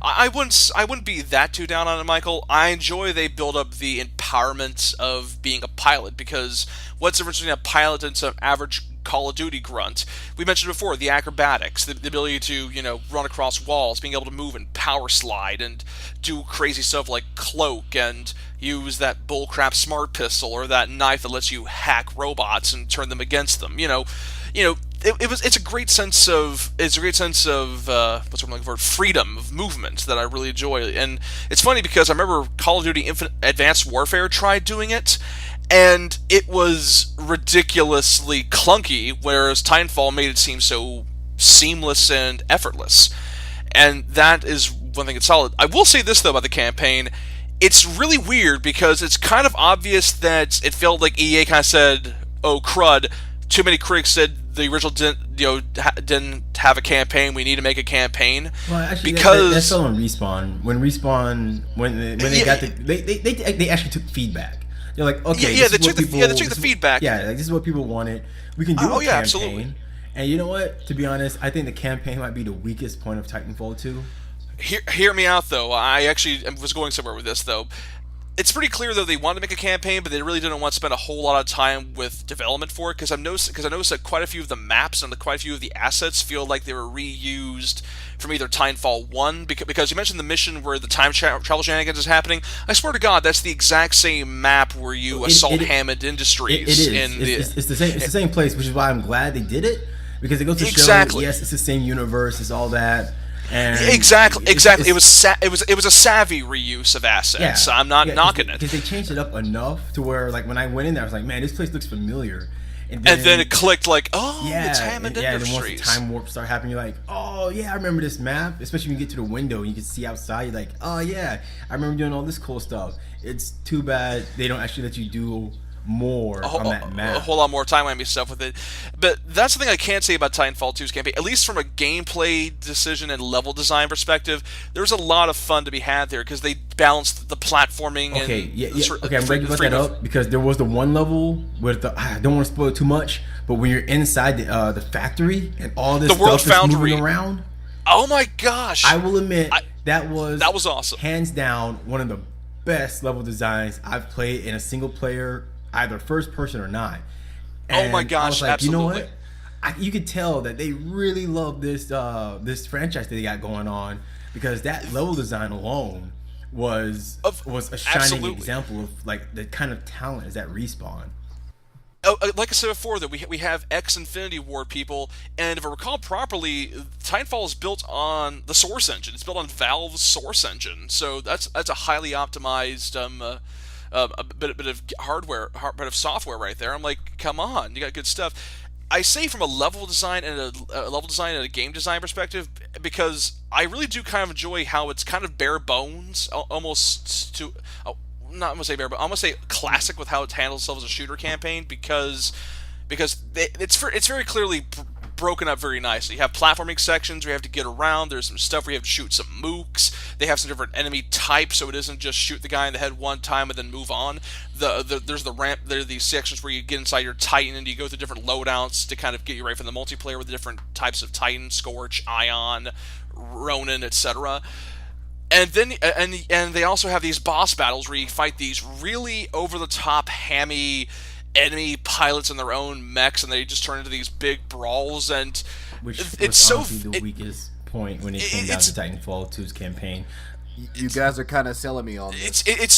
I wouldn't be that too down on it, Michael. I enjoy they build up the empowerment of being a pilot, because what's the difference between a pilot and some average Call of Duty grunt? We mentioned before the acrobatics, the ability to run across walls, being able to move and power slide and do crazy stuff like cloak and use that bullcrap smart pistol or that knife that lets you hack robots and turn them against them. It's a great sense of what's what I'm looking for, freedom of movement that I really enjoy. And it's funny because I remember Call of Duty Infinite Advanced Warfare tried doing it, and it was ridiculously clunky, whereas Titanfall made it seem so seamless and effortless. And that is one thing that's solid. I will say this though about the campaign. It's really weird because it's kind of obvious that it felt like EA kind of said, "Oh crud." Too many critics said the original didn't have a campaign. We need to make a campaign. Well, actually, that's still on Respawn. When they got they actually took feedback. They're like, okay, they took the feedback. Yeah, like, this is what people wanted. We can do a campaign. Absolutely. And you know what? To be honest, I think the campaign might be the weakest point of Titanfall 2. Hear me out, though. I actually was going somewhere with this, though. It's pretty clear, though, they wanted to make a campaign, but they really didn't want to spend a whole lot of time with development for it, because I noticed that quite a few of the maps and quite a few of the assets feel like they were reused from either Titanfall 1, because you mentioned the mission where the time travel shenanigans is happening. I swear to God, that's the exact same map where you assault Hammond Industries. It's the same. It's the same place, which is why I'm glad they did it, because it goes to show, yes, it's the same universe, it's all that. And exactly. It was a savvy reuse of assets. I'm not knocking it, because they changed it up enough to where, like, when I went in there, I was like, man, this place looks familiar. And then it clicked, like, oh, it's Hammond Industries. And then once the time warp started happening, you're like, oh yeah, I remember this map. Especially when you get to the window and you can see outside, you're like, oh yeah, I remember doing all this cool stuff. It's too bad they don't actually let you do more on that map. A whole lot more time-whammy stuff with it. But that's the thing I can't say about Titanfall 2's campaign. At least from a gameplay decision and level design perspective, there's a lot of fun to be had there, because they balanced the platforming. Okay, okay, I'm glad you brought that up, because there was the one level with the, I don't want to spoil it too much, but when you're inside the factory and all this stuff is moving around. Oh my gosh! I will admit that was awesome. Hands down, one of the best level designs I've played in a single player, either first person or not. And oh my gosh, I was like, absolutely. You know what? You could tell that they really love this this franchise that they got going on, because that level design alone was a shining example of, like, the kind of talent is at Respawn. Oh, like I said before, that we have Infinity Ward people, and if I recall properly, Titanfall is built on the Source engine. It's built on Valve's Source engine, so that's a highly optimized a bit of hardware, bit of software right there. I'm like, come on, you got good stuff. I say from a level design and a game design perspective, because I really do kind of enjoy how it's kind of bare bones, almost to. Not gonna say bare, but I'm gonna say classic with how it handles itself as a shooter campaign, because it's very clearly broken up very nicely. You have platforming sections where you have to get around. There's some stuff where you have to shoot some mooks. They have some different enemy types, so it isn't just shoot the guy in the head one time and then move on. There's the ramp. There are these sections where you get inside your Titan and you go through different loadouts to kind of get you ready for the multiplayer with the different types of Titan, Scorch, Ion, Ronin, etc. And then and they also have these boss battles where you fight these really over-the-top, hammy enemy pilots in their own mechs, and they just turn into these big brawls. And which was honestly the weakest point when it came down to Titanfall 2's campaigin. You guys are kind of selling me on this. It's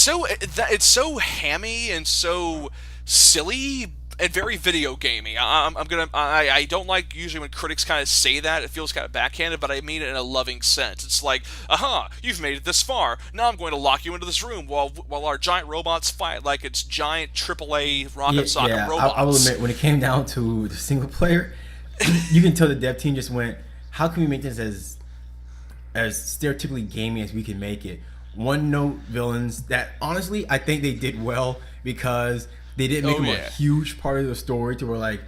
so hammy and so silly and very video gamey. I don't like usually when critics kind of say that. It feels kind of backhanded, but I mean it in a loving sense. It's like, aha, you've made it this far. Now I'm going to lock you into this room while our giant robots fight like it's giant AAA rocket socket robots. I will admit, when it came down to the single player, you can tell the dev team just went, how can we make this as stereotypically gamey as we can make it? One note villains that honestly I think they did well, because they didn't make them a huge part of the story to where, like,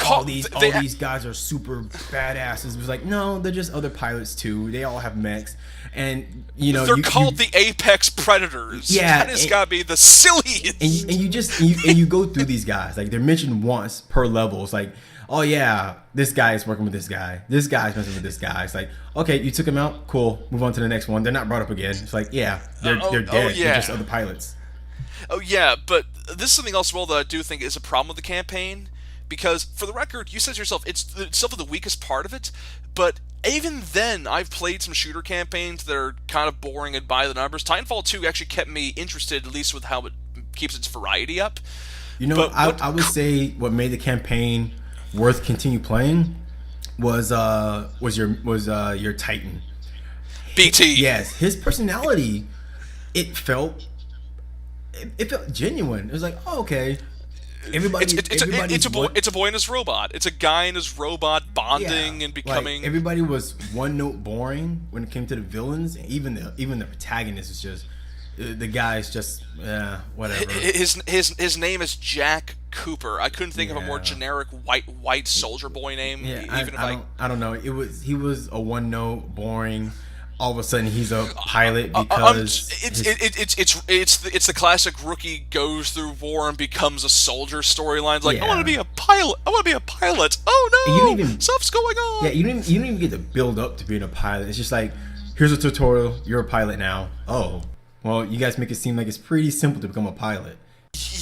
all these guys are super badasses. It was like, no, they're just other pilots too. They all have mechs, and they're called the Apex Predators. Yeah, that has got to be the silliest. And you go through these guys, like, they're mentioned once per level. It's like, oh yeah, this guy is working with this guy. This guy's messing with this guy. It's like, okay, you took him out, cool. Move on to the next one. They're not brought up again. It's like, yeah, they're dead. They're just other pilots. Oh yeah, but this is something else, well, that I do think is a problem with the campaign, because, for the record, you said to yourself, it's itself the weakest part of it, but even then, I've played some shooter campaigns that are kind of boring and by the numbers. Titanfall 2 actually kept me interested, at least with how it keeps its variety up. I would say what made the campaign worth continue playing was your Titan. BT. Yes, his personality, it felt genuine. It was like, oh, okay. It's a boy and his robot. It's a guy and his robot bonding and becoming. Like, everybody was one note boring when it came to the villains. Even the protagonist is just the guy's just whatever. His name is Jack Cooper. I couldn't think of a more generic white soldier boy name. Yeah, I don't know. He was a one note boring. all of a sudden he's a pilot because it's the classic rookie goes through war and becomes a soldier storyline. It's like, I want to be a pilot. I want to be a pilot. Oh no, stuff's going on. Yeah, you don't even get to build up to being a pilot. It's just like, here's a tutorial. You're a pilot now. Oh, well, you guys make it seem like it's pretty simple to become a pilot.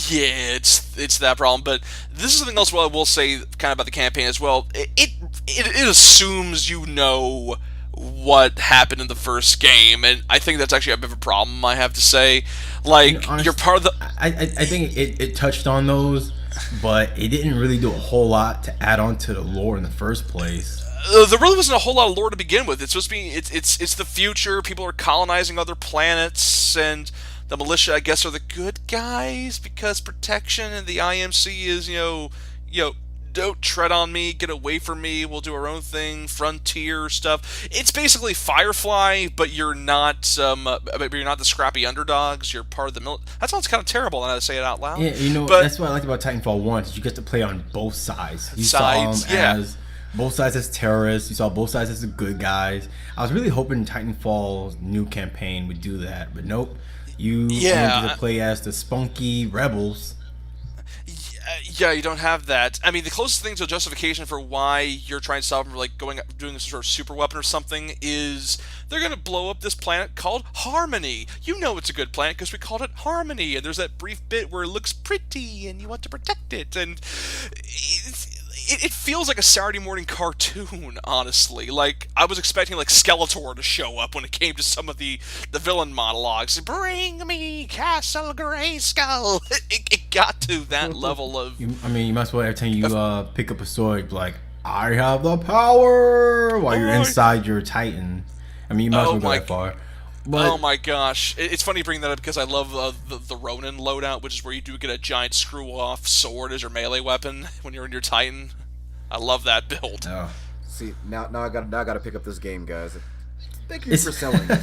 Yeah, it's that problem. But this is something else. What I will say, kind of about the campaign as well. It assumes you know what happened in the first game, and I think that's actually a bit of a problem. I have to say, like, honestly, you're part of the. I think it touched on those, but it didn't really do a whole lot to add on to the lore in the first place. There really wasn't a whole lot of lore to begin with. It's supposed to be it's the future. People are colonizing other planets, and the militia, I guess, are the good guys because protection, and the IMC is don't tread on me, get away from me. We'll do our own thing, frontier stuff. It's basically Firefly, but you're not the scrappy underdogs. You're part of the military. That sounds kind of terrible now to say it out loud. Yeah, but that's what I liked about Titanfall 1. Is you get to play on both sides. You saw them as both sides as terrorists. You saw both sides as the good guys. I was really hoping Titanfall's new campaign would do that, but nope. You get to play as the spunky rebels. Yeah, you don't have that. I mean, the closest thing to a justification for why you're trying to stop them, like doing this sort of super weapon or something, is they're going to blow up this planet called Harmony. You know it's a good planet because we called it Harmony, and there's that brief bit where it looks pretty and you want to protect it, and it feels like a Saturday morning cartoon, honestly. Like, I was expecting, like, Skeletor to show up when it came to some of the villain monologues. Bring me Castle Grayskull! It got to that level of... you might as well, every time you pick up a sword, like, I have the power! While you're inside your Titan. I mean, you might as well go that far. But, oh my gosh. It's funny you bring that up because I love the Ronin loadout, which is where you do get a giant screw-off sword as your melee weapon when you're in your Titan. I love that build. Oh. See, now I got to pick up this game, guys. Thank you for selling it.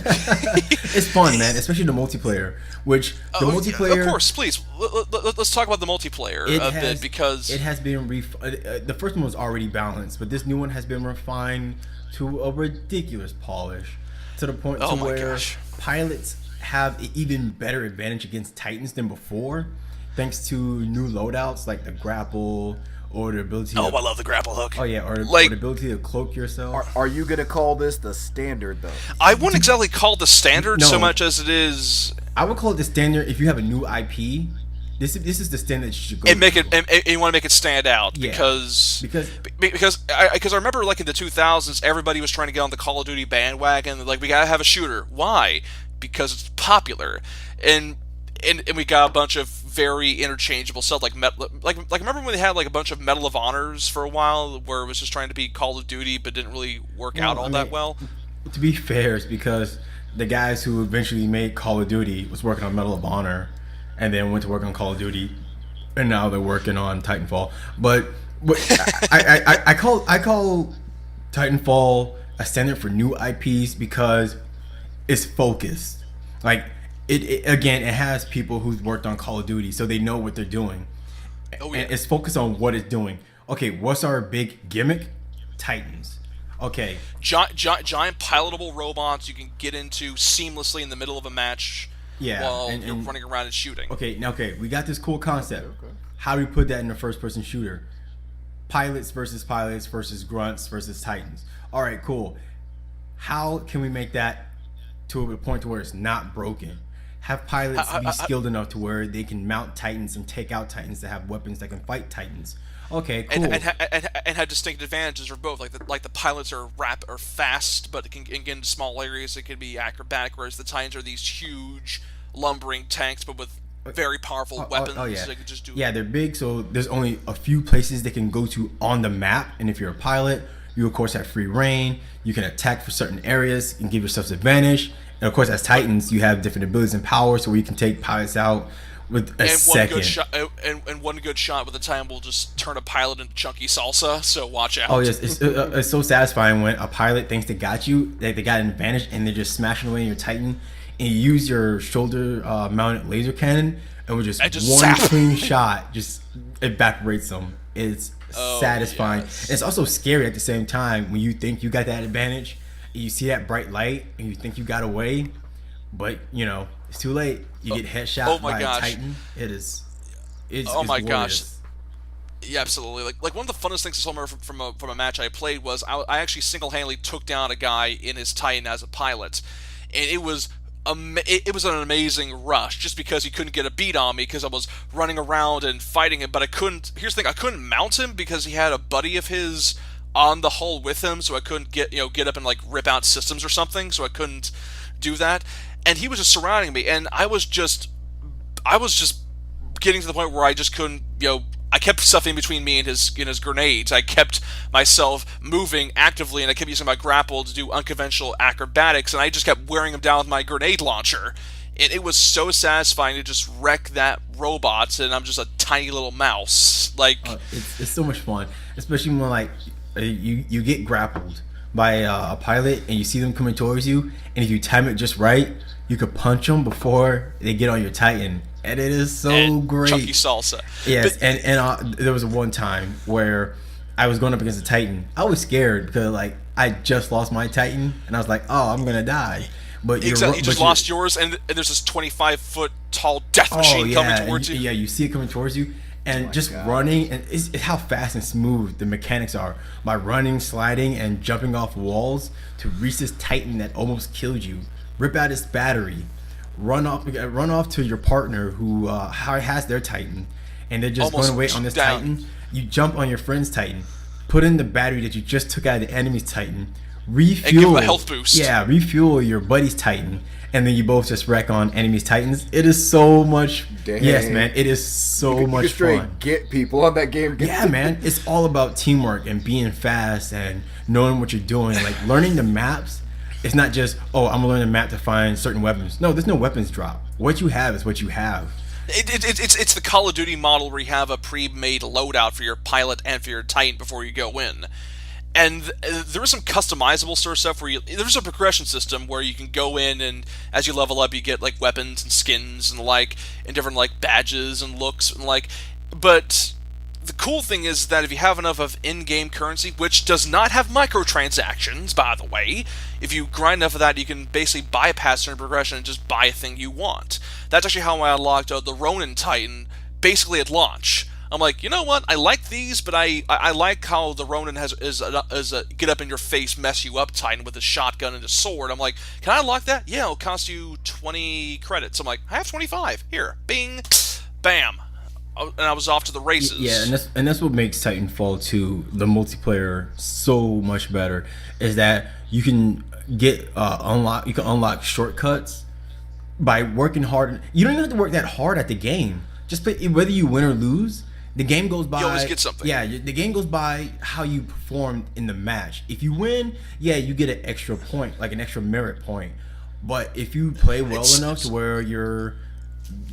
It's fun, man, especially the multiplayer. Which the multiplayer, of course, please. Let's talk about the multiplayer a bit because it has been the first one was already balanced, but this new one has been refined to a ridiculous polish. To the point to where pilots have an even better advantage against Titans than before, thanks to new loadouts like the grapple or the ability. I love the grapple hook. Oh yeah, or the ability to cloak yourself. Are you gonna call this the standard though? I wouldn't exactly call it the standard so much as it is. I would call it the standard if you have a new IP. This is the standard you should go. And you want to make it stand out because I remember like in the 2000s everybody was trying to get on the Call of Duty bandwagon. Like, we gotta have a shooter. Why? Because it's popular, and we got a bunch of very interchangeable stuff like remember when they had like a bunch of Medal of Honors for a while where it was just trying to be Call of Duty but didn't really work out that well. To be fair, it's because the guys who eventually made Call of Duty was working on Medal of Honor. And then went to work on Call of Duty, and now they're working on Titanfall. But I call Titanfall a standard for new IPs because it's focused. Like it has people who've worked on Call of Duty, so they know what they're doing. And it's focused on what it's doing. Okay, what's our big gimmick? Titans. Okay, giant pilotable robots you can get into seamlessly in the middle of a match. Yeah, while you're running around and shooting. Okay, we got this cool concept. Okay. How do we put that in a first-person shooter? Pilots versus grunts versus Titans. All right, cool. How can we make that to a point to where it's not broken? Have pilots be skilled enough to where they can mount Titans and take out Titans that have weapons that can fight Titans. Okay, cool. And have distinct advantages for both. Like the pilots are fast, but it can get into small areas. It can be acrobatic, whereas the Titans are these huge, lumbering tanks, but with very powerful weapons. Yeah. They can just do. Yeah, they're big, so there's only a few places they can go to on the map. And if you're a pilot, you of course have free reign. You can attack for certain areas and give yourself advantage. And of course, as Titans, you have different abilities and powers, so where you can take pilots out with a second. One good shot with the time will just turn a pilot into chunky salsa. So watch out. Oh yes, it's so satisfying when a pilot thinks they got you, they got an advantage, and they're just smashing away in your Titan, and you use your shoulder mounted laser cannon, and with just one clean shot, just evaporates them. It's satisfying. Yes. It's also scary at the same time when you think you got that advantage, You see that bright light, and you think you got away, but it's too late. You get headshot by a Titan. It's oh my glorious. gosh. Yeah, absolutely. Like one of the funnest things I saw from a match I played was I actually single-handedly took down a guy in his Titan as a pilot, and it was an amazing rush just because he couldn't get a beat on me because I was running around and fighting him, but I couldn't. Here's the thing: I couldn't mount him because he had a buddy of his on the hull with him, so I couldn't get up and like rip out systems or something, so I couldn't do that. And he was just surrounding me, and I was just getting to the point where I just couldn't, I kept stuff in between me and his grenades. I kept myself moving actively, and I kept using my grapple to do unconventional acrobatics, and I just kept wearing him down with my grenade launcher. And it was so satisfying to just wreck that robot, and I'm just a tiny little mouse. It's so much fun, especially when like you get grappled by a pilot and you see them coming towards you, and if you time it just right, you could punch them before they get on your Titan. And it is so great. Chunky salsa. Yes, and there was one time where I was going up against a Titan. I was scared because like I just lost my Titan, and I was like, "Oh, I'm gonna die." But you just lost yours, and there's this 25-foot tall death machine coming towards you. Yeah, you see it coming towards you, and running, and it's how fast and smooth the mechanics are by running, sliding, and jumping off walls to reach this Titan that almost killed you. Rip out its battery. Run off to your partner who has their Titan, and they're just going to wait on this Titan. You jump on your friend's Titan, put in the battery that you just took out of the enemy's Titan, refuel, and give him a health boost. Yeah, refuel your buddy's Titan, and then you both just wreck on enemy's Titans. It is so much. Dang. Yes, man, it is so much fun. Get people on that game. Yeah, man, it's all about teamwork and being fast and knowing what you're doing, like learning the maps. It's not just, I'm going to learn a map to find certain weapons. No, there's no weapons drop. What you have is what you have. It's the Call of Duty model where you have a pre-made loadout for your pilot and for your Titan before you go in. And there is some customizable sort of stuff where there's a progression system where you can go in, and as you level up, you get like weapons and skins and and different like badges and looks and but the cool thing is that if you have enough of in-game currency, which does not have microtransactions, by the way, if you grind enough of that, you can basically bypass certain progression and just buy a thing you want. That's actually how I unlocked the Ronin Titan, basically at launch. I'm like, you know what? I like these, but I like how the Ronin is a get up in your face, mess you up Titan with a shotgun and a sword. I'm like, can I unlock that? Yeah, it'll cost you 20 credits. I'm like, I have 25. Here, bing, bam. And I was off to the races. Yeah, and that's what makes Titanfall 2, the multiplayer, so much better. Is that you can unlock shortcuts by working hard. You don't even have to work that hard at the game. Just whether you win or lose, the game goes by. You always get something. Yeah, the game goes by how you performed in the match. If you win, you get an extra point, like an extra merit point. But if you play well enough to where you're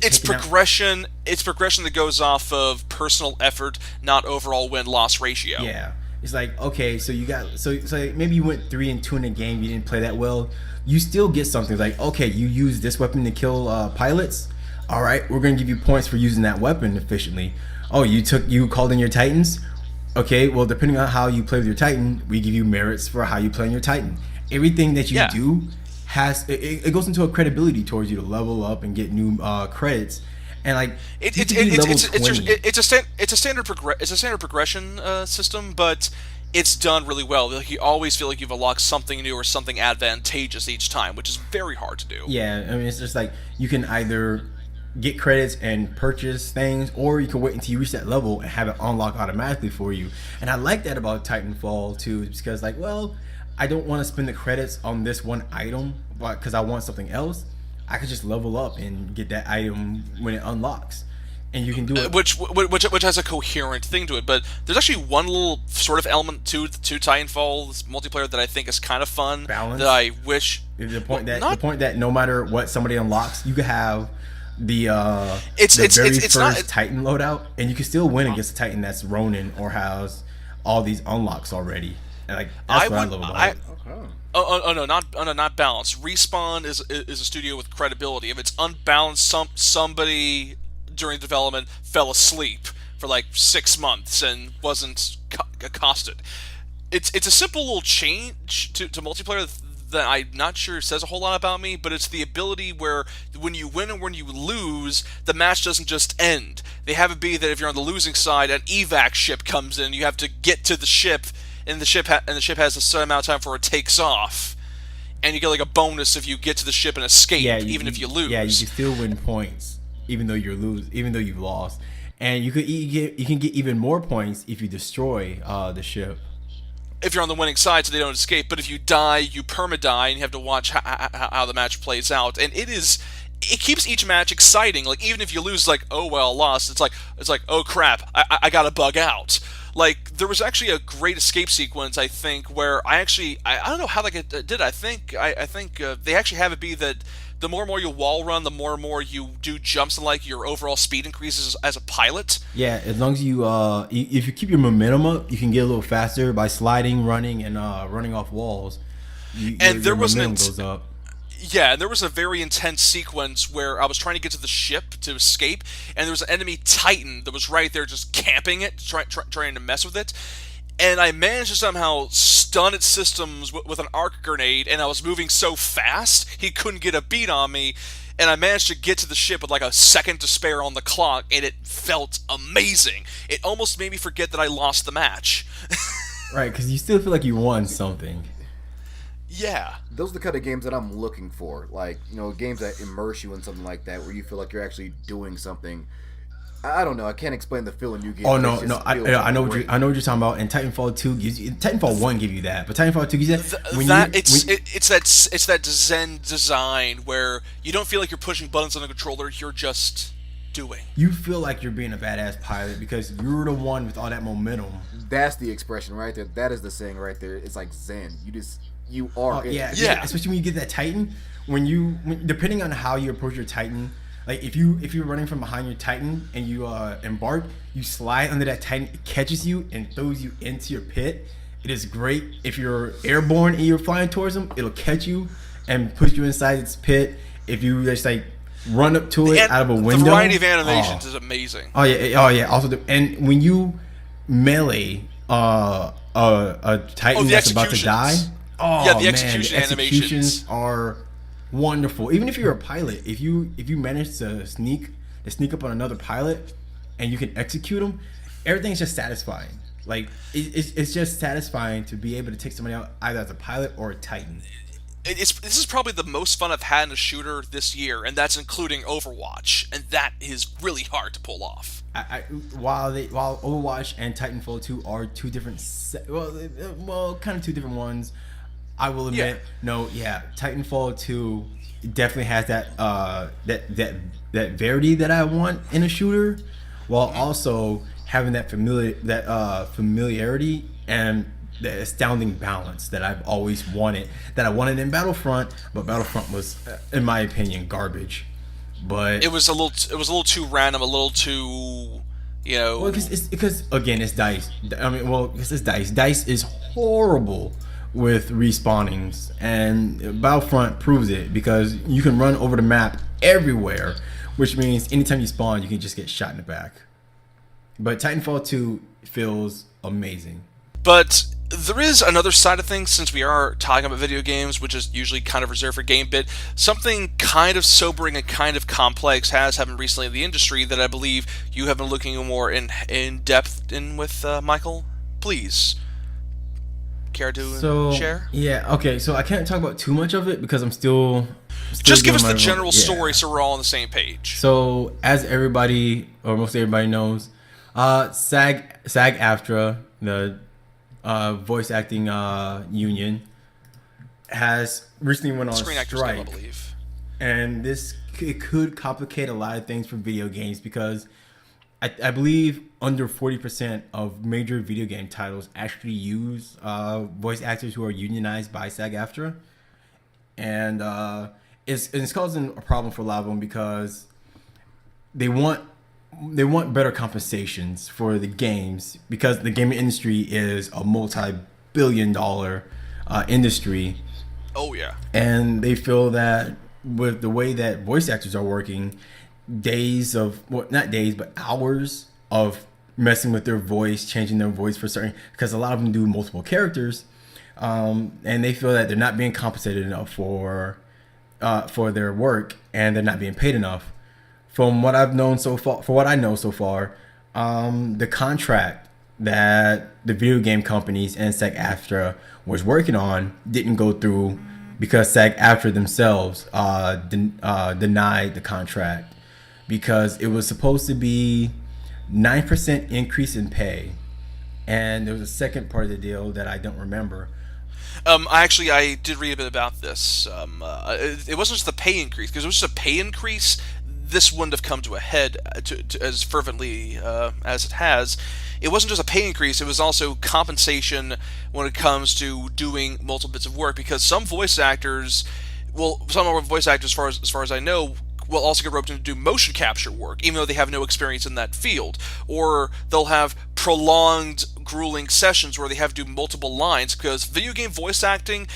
It's progression that goes off of personal effort, not overall win-loss ratio. Yeah. It's like, okay, so you got so maybe you went 3-2 in a game, you didn't play that well. You still get something like, okay, you use this weapon to kill pilots. All right, we're gonna give you points for using that weapon efficiently. Oh, you called in your Titans. Okay, well, depending on how you play with your Titan, we give you merits for how you play in your Titan. Everything that you do it goes into a credibility towards you to level up and get new credits. And like it's a standard progression system, but it's done really well. Like, you always feel like you've unlocked something new or something advantageous each time, which is very hard to do. Yeah, I mean, it's just like you can either get credits and purchase things, or you can wait until you reach that level and have it unlock automatically for you. And I like that about Titanfall 2, because like, well, I don't want to spend the credits on this one item because I want something else. I could just level up and get that item when it unlocks, and you can do it. Which has a coherent thing to it. But there's actually one little sort of element to Titanfall multiplayer that I think is kind of fun. Balance. That I wish the point that no matter what somebody unlocks, you could have the first Titan loadout, and you can still win against a Titan that's Ronin or has all these unlocks already. And like that's what I love about it. Not balanced. Respawn is a studio with credibility. If it's unbalanced, somebody during development fell asleep for like 6 months and wasn't accosted. It's a simple little change to multiplayer that I'm not sure says a whole lot about me, but it's the ability where when you win and when you lose, the match doesn't just end. They have it be that if you're on the losing side, an evac ship comes in, you have to get to the ship, and the ship has a certain amount of time before it takes off. And you get like a bonus if you get to the ship and escape, even if you lose. Yeah, you can still win points even though you've lost, and you can get even more points if you destroy the ship. If you're on the winning side, so they don't escape. But if you die, you perma-die, and you have to watch how the match plays out. And it keeps each match exciting. Like even if you lose, like oh well, lost. It's like oh crap, I gotta bug out. Like there was actually a great escape sequence, I think, where I don't know how they did. I think they actually have it be that the more and more you wall run, the more and more you do jumps, and like your overall speed increases as a pilot. Yeah, as long as you if you keep your momentum up, you can get a little faster by sliding, running, and running off walls. Your momentum goes up. Yeah, and there was a very intense sequence where I was trying to get to the ship to escape, and there was an enemy Titan that was right there just camping it, trying to mess with it. And I managed to somehow stun its systems with an arc grenade, and I was moving so fast, he couldn't get a beat on me. And I managed to get to the ship with like a second to spare on the clock, and it felt amazing. It almost made me forget that I lost the match. Right, because you still feel like you won something. Yeah. Those are the kind of games that I'm looking for. Like, games that immerse you in something like that, where you feel like you're actually doing something. I don't know. I can't explain the feeling you get. Oh no. I know what you're talking about. And Titanfall 2 gives you. Titanfall 1 give you that, but Titanfall 2 gives you that. It's that Zen design where you don't feel like you're pushing buttons on the controller. You're just doing. You feel like you're being a badass pilot because you're the one with all that momentum. That's the expression right there. That is the saying right there. It's like Zen. You are. Yeah. Especially when you get that Titan. Depending on how you approach your Titan. Like if you're running from behind your Titan and you embark, you slide under that Titan, it catches you and throws you into your pit. It is great if you're airborne and you're flying towards them. It'll catch you and put you inside its pit. If you just like run up to it out of a window, the variety of animations is amazing. Oh yeah. Also, and when you melee a Titan that's about to die, the execution animations are wonderful. Even if you're a pilot, if you manage to sneak up on another pilot and you can execute them, everything's just satisfying. Like it's just satisfying to be able to take somebody out either as a pilot or a Titan. This is probably the most fun I've had in a shooter this year, and that's including Overwatch, and that is really hard to pull off. While Overwatch and Titanfall 2 are two different kind of two different ones, I will admit, Titanfall 2 definitely has that variety that I want in a shooter, while also having that familiarity and the astounding balance that I've always wanted. That I wanted in Battlefront, but Battlefront was, in my opinion, garbage. But it was a little too random, a little too, Well, because again, it's DICE. Because it's DICE. DICE is horrible with respawnings, and Battlefront proves it because you can run over the map everywhere, which means anytime you spawn, you can just get shot in the back. But Titanfall 2 feels amazing. But there is another side of things, since we are talking about video games, which is usually kind of reserved for Game Bit. Something kind of sobering and kind of complex has happened recently in the industry that I believe you have been looking more in depth in with Michael. Please. Care to share? Yeah, okay, so I can't talk about too much of it because I'm still just give us the general story so we're all on the same page. So, as everybody, or most everybody knows, SAG-AFTRA, the voice acting union, has recently went on Screen Actors strike. Guild, I believe. And it could complicate a lot of things for video games because I believe under 40% of major video game titles actually use voice actors who are unionized by SAG-AFTRA, and it's causing a problem for a lot of them because they want better compensations for the games because the gaming industry is a multi-billion-dollar industry. Oh yeah, and they feel that with the way that voice actors are working, not days, but hours of messing with their voice, changing their voice for certain, because a lot of them do multiple characters. and they feel that they're not being compensated enough for their work, and they're not being paid enough. From what I've known so far, for what I know so far, the contract that the video game companies and SAG-AFTRA was working on didn't go through because SAG-AFTRA themselves denied the contract because it was supposed to be 9% increase in pay, and there was a second part of the deal that I don't remember. I did read a bit about this. It wasn't just the pay increase, because if it was just a pay increase, this wouldn't have come to a head as fervently as it has. It wasn't just a pay increase, it was also compensation when it comes to doing multiple bits of work, because some voice actors, as far as I know, will also get roped in to do motion capture work, even though they have no experience in that field. Or they'll have prolonged, grueling sessions where they have to do multiple lines, because video game voice acting,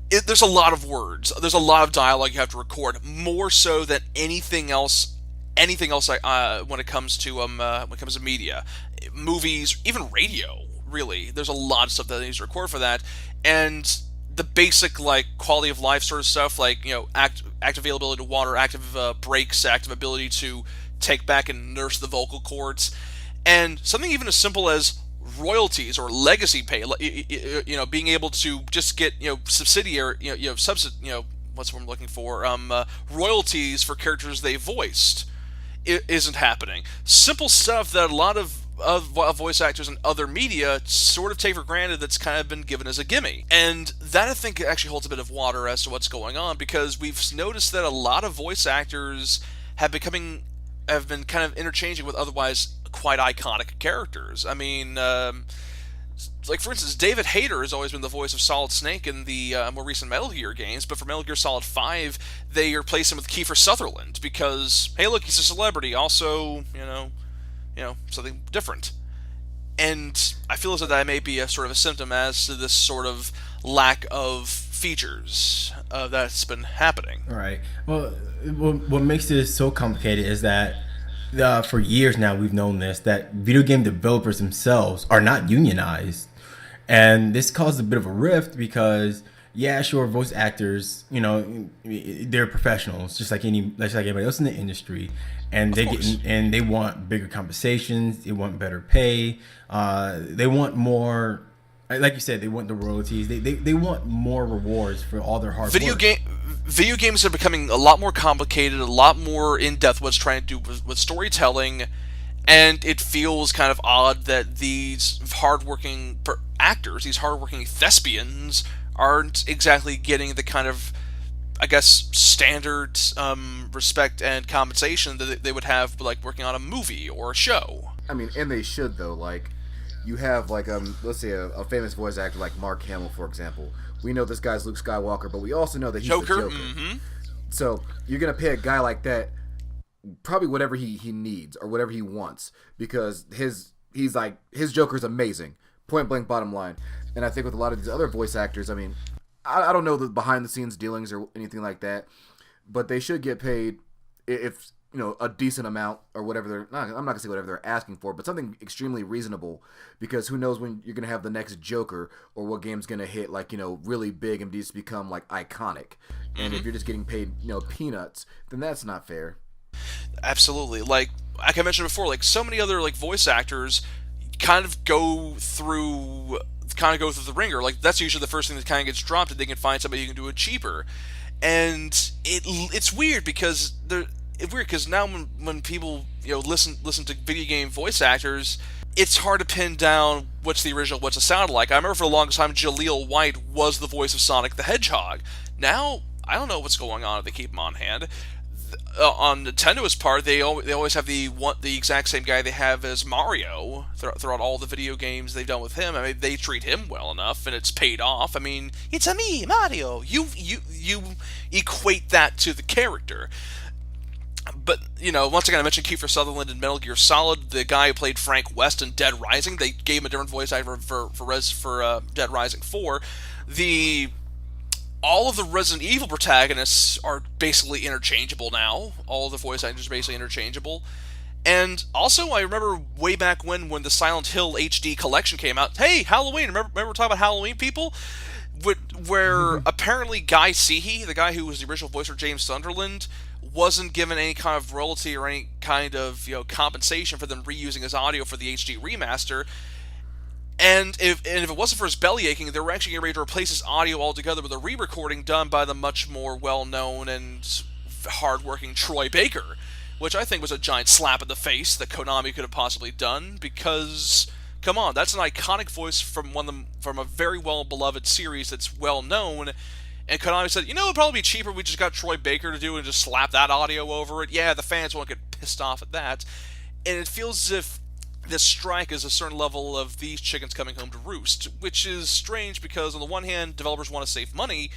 there's a lot of words. There's a lot of dialogue you have to record, more so than anything else. When it comes to media, movies, even radio. Really, there's a lot of stuff that needs to record for that, and the basic quality of life sort of stuff, active availability to water, active breaks, active ability to take back and nurse the vocal cords, and something even as simple as royalties or legacy pay. Being able to just get subsidiary, what's what I'm looking for, royalties for characters they voiced, isn't happening. Simple stuff that a lot of voice actors in other media sort of take for granted, that's kind of been given as a gimme. And that, I think, actually holds a bit of water as to what's going on, because we've noticed that a lot of voice actors have been kind of interchanging with otherwise quite iconic characters. I mean, for instance, David Hayter has always been the voice of Solid Snake in the more recent Metal Gear games, but for Metal Gear Solid 5, they replaced him with Kiefer Sutherland because, hey, look, he's a celebrity. Also, something different. And I feel as though that may be a sort of a symptom as to this sort of lack of features that's been happening. All right. Well, what makes this so complicated is that for years now we've known that video game developers themselves are not unionized, and this caused a bit of a rift because, yeah, sure, voice actors, they're professionals just like anybody else in the industry, and they want bigger compensations, they want better pay, they want more. Like you said, they want the royalties. They want more rewards for all their hard work. Video games are becoming a lot more complicated, a lot more in-depth what it's trying to do with storytelling, and it feels kind of odd that these hardworking actors, these hardworking thespians, aren't exactly getting the kind of, I guess, standard respect and compensation that they would have working on a movie or a show. I mean, and they should, though. You have let's say a famous voice actor like Mark Hamill, for example. We know this guy's Luke Skywalker, but we also know that he's Joker. the Joker. Mm-hmm. So you're gonna pay a guy like that probably whatever he needs or whatever he wants, because his Joker's amazing. Point blank, bottom line. And I think with a lot of these other voice actors, I mean, I don't know the behind the scenes dealings or anything like that, but they should get paid if a decent amount or whatever I'm not gonna say whatever they're asking for, but something extremely reasonable, because who knows when you're gonna have the next Joker or what game's gonna hit really big and just become iconic. And if you're just getting paid peanuts, then that's not fair. Absolutely. Like I mentioned before, so many other voice actors kind of go through the ringer. That's usually the first thing that kind of gets dropped, and they can find somebody who can do it cheaper. And it's weird because now when people listen to video game voice actors, it's hard to pin down what's the original, what's it sound like. I remember for the longest time Jaleel White was the voice of Sonic the Hedgehog. Now I don't know what's going on if they keep him on hand. On Nintendo's part, they always have the exact same guy they have as Mario throughout all the video games they've done with him. I mean, they treat him well enough, and it's paid off. I mean, it's a me, Mario. You equate that to the character. But, once again, I mentioned Kiefer Sutherland in Metal Gear Solid, the guy who played Frank West in Dead Rising. They gave him a different voice actor for Dead Rising 4. All of the Resident Evil protagonists are basically interchangeable now. All of the voice actors are basically interchangeable. And also, I remember way back when the Silent Hill HD collection came out. Hey, Halloween! Remember we're talking about Halloween, people? where apparently Guy Seehee, the guy who was the original voice for James Sunderland, wasn't given any kind of royalty or any kind of compensation for them reusing his audio for the HD remaster. And if it wasn't for his belly aching, they were actually getting ready to replace his audio altogether with a re-recording done by the much more well-known and hard-working Troy Baker, which I think was a giant slap in the face that Konami could have possibly done, because, come on, that's an iconic voice from a very well-beloved series that's well-known, and Konami said, it'd probably be cheaper if we just got Troy Baker to do it and just slap that audio over it. Yeah, the fans won't get pissed off at that. And it feels as if this strike is a certain level of these chickens coming home to roost, which is strange because, on the one hand, developers want to save money,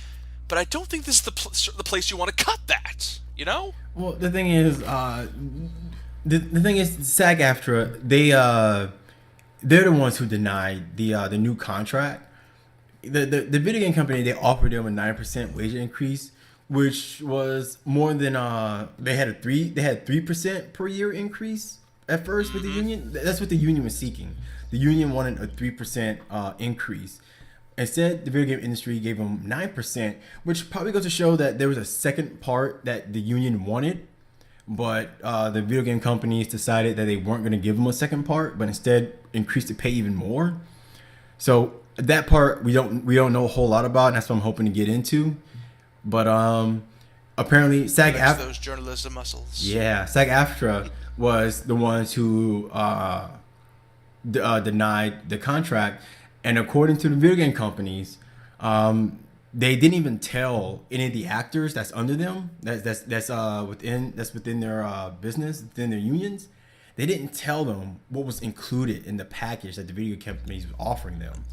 but I don't think this is the place you want to cut that, Well, the thing is, SAG-AFTRA, they're the ones who denied the new contract. The video game company, they offered them a 9% wage increase, which was more than they had 3% per year increase at first with the union. That's what the union was seeking. The union wanted a 3% increase. Instead, the video game industry gave them 9%, which probably goes to show that there was a second part that the union wanted, but the video game companies decided that they weren't going to give them a second part, but instead increased the pay even more. So that part we don't know a whole lot about, and that's what I'm hoping to get into. But apparently SAG-AFTRA, those journalism muscles. Yeah, SAG-AFTRA was the ones who denied the contract, and according to the video game companies, they didn't even tell any of the actors that's under them, that's within their business, within their unions. They didn't tell them what was included in the package that the video companies were offering them.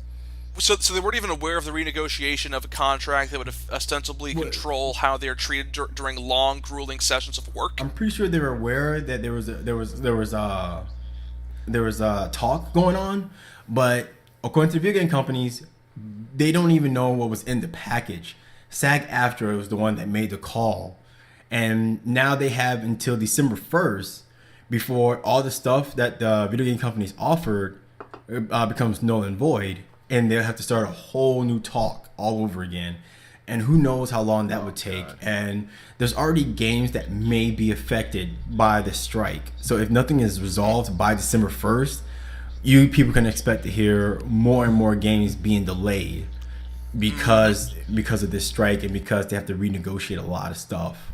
So they weren't even aware of the renegotiation of a contract that would ostensibly control how they're treated during long, grueling sessions of work. I'm pretty sure they were aware that there was talk going on, but according to the video game companies, they don't even know what was in the package. SAG-AFTRA was the one that made the call, and now they have until December 1st before all the stuff that the video game companies offered becomes null and void, and they'll have to start a whole new talk all over again. And who knows how long that would take. And there's already games that may be affected by the strike. So if nothing is resolved by December 1st, you people can expect to hear more and more games being delayed because of this strike and because they have to renegotiate a lot of stuff.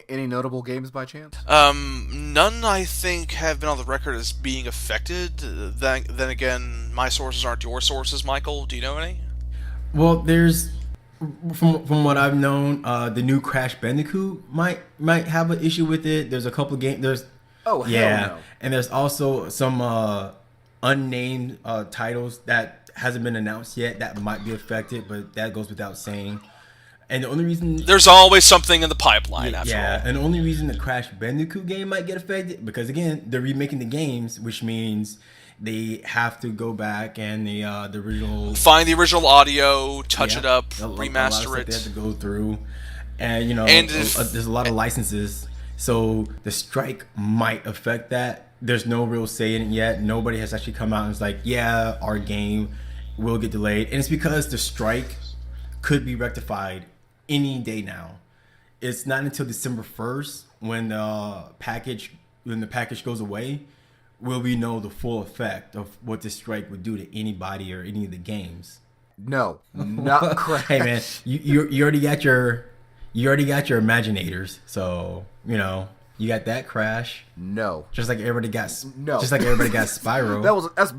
Any notable games by chance? None I think have been on the record as being affected. Then again, my sources aren't your sources, Michael. Do you know any? Well, there's from what I've known, the new Crash Bandicoot might have an issue with it. There's a couple of games. Hell no. And there's also some unnamed titles that hasn't been announced yet that might be affected, but that goes without saying. And the only reason there's always something in the pipeline after all. And the only reason the Crash Bandicoot game might get affected because again they're remaking the games, which means they have to go back and the original find the original audio, touch it up, remaster it. They have to go through, and there's a lot of licenses, so the strike might affect that. There's no real say in it yet. Nobody has actually come out and was like, yeah, our game will get delayed, and it's because the strike could be rectified any day now. It's not until December 1st when the package goes away will we know the full effect of what this strike would do to anybody or any of the games. No, not Crash. Hey man, you already got your Imaginators, so you got that Crash. No, just like everybody got Spyro. That's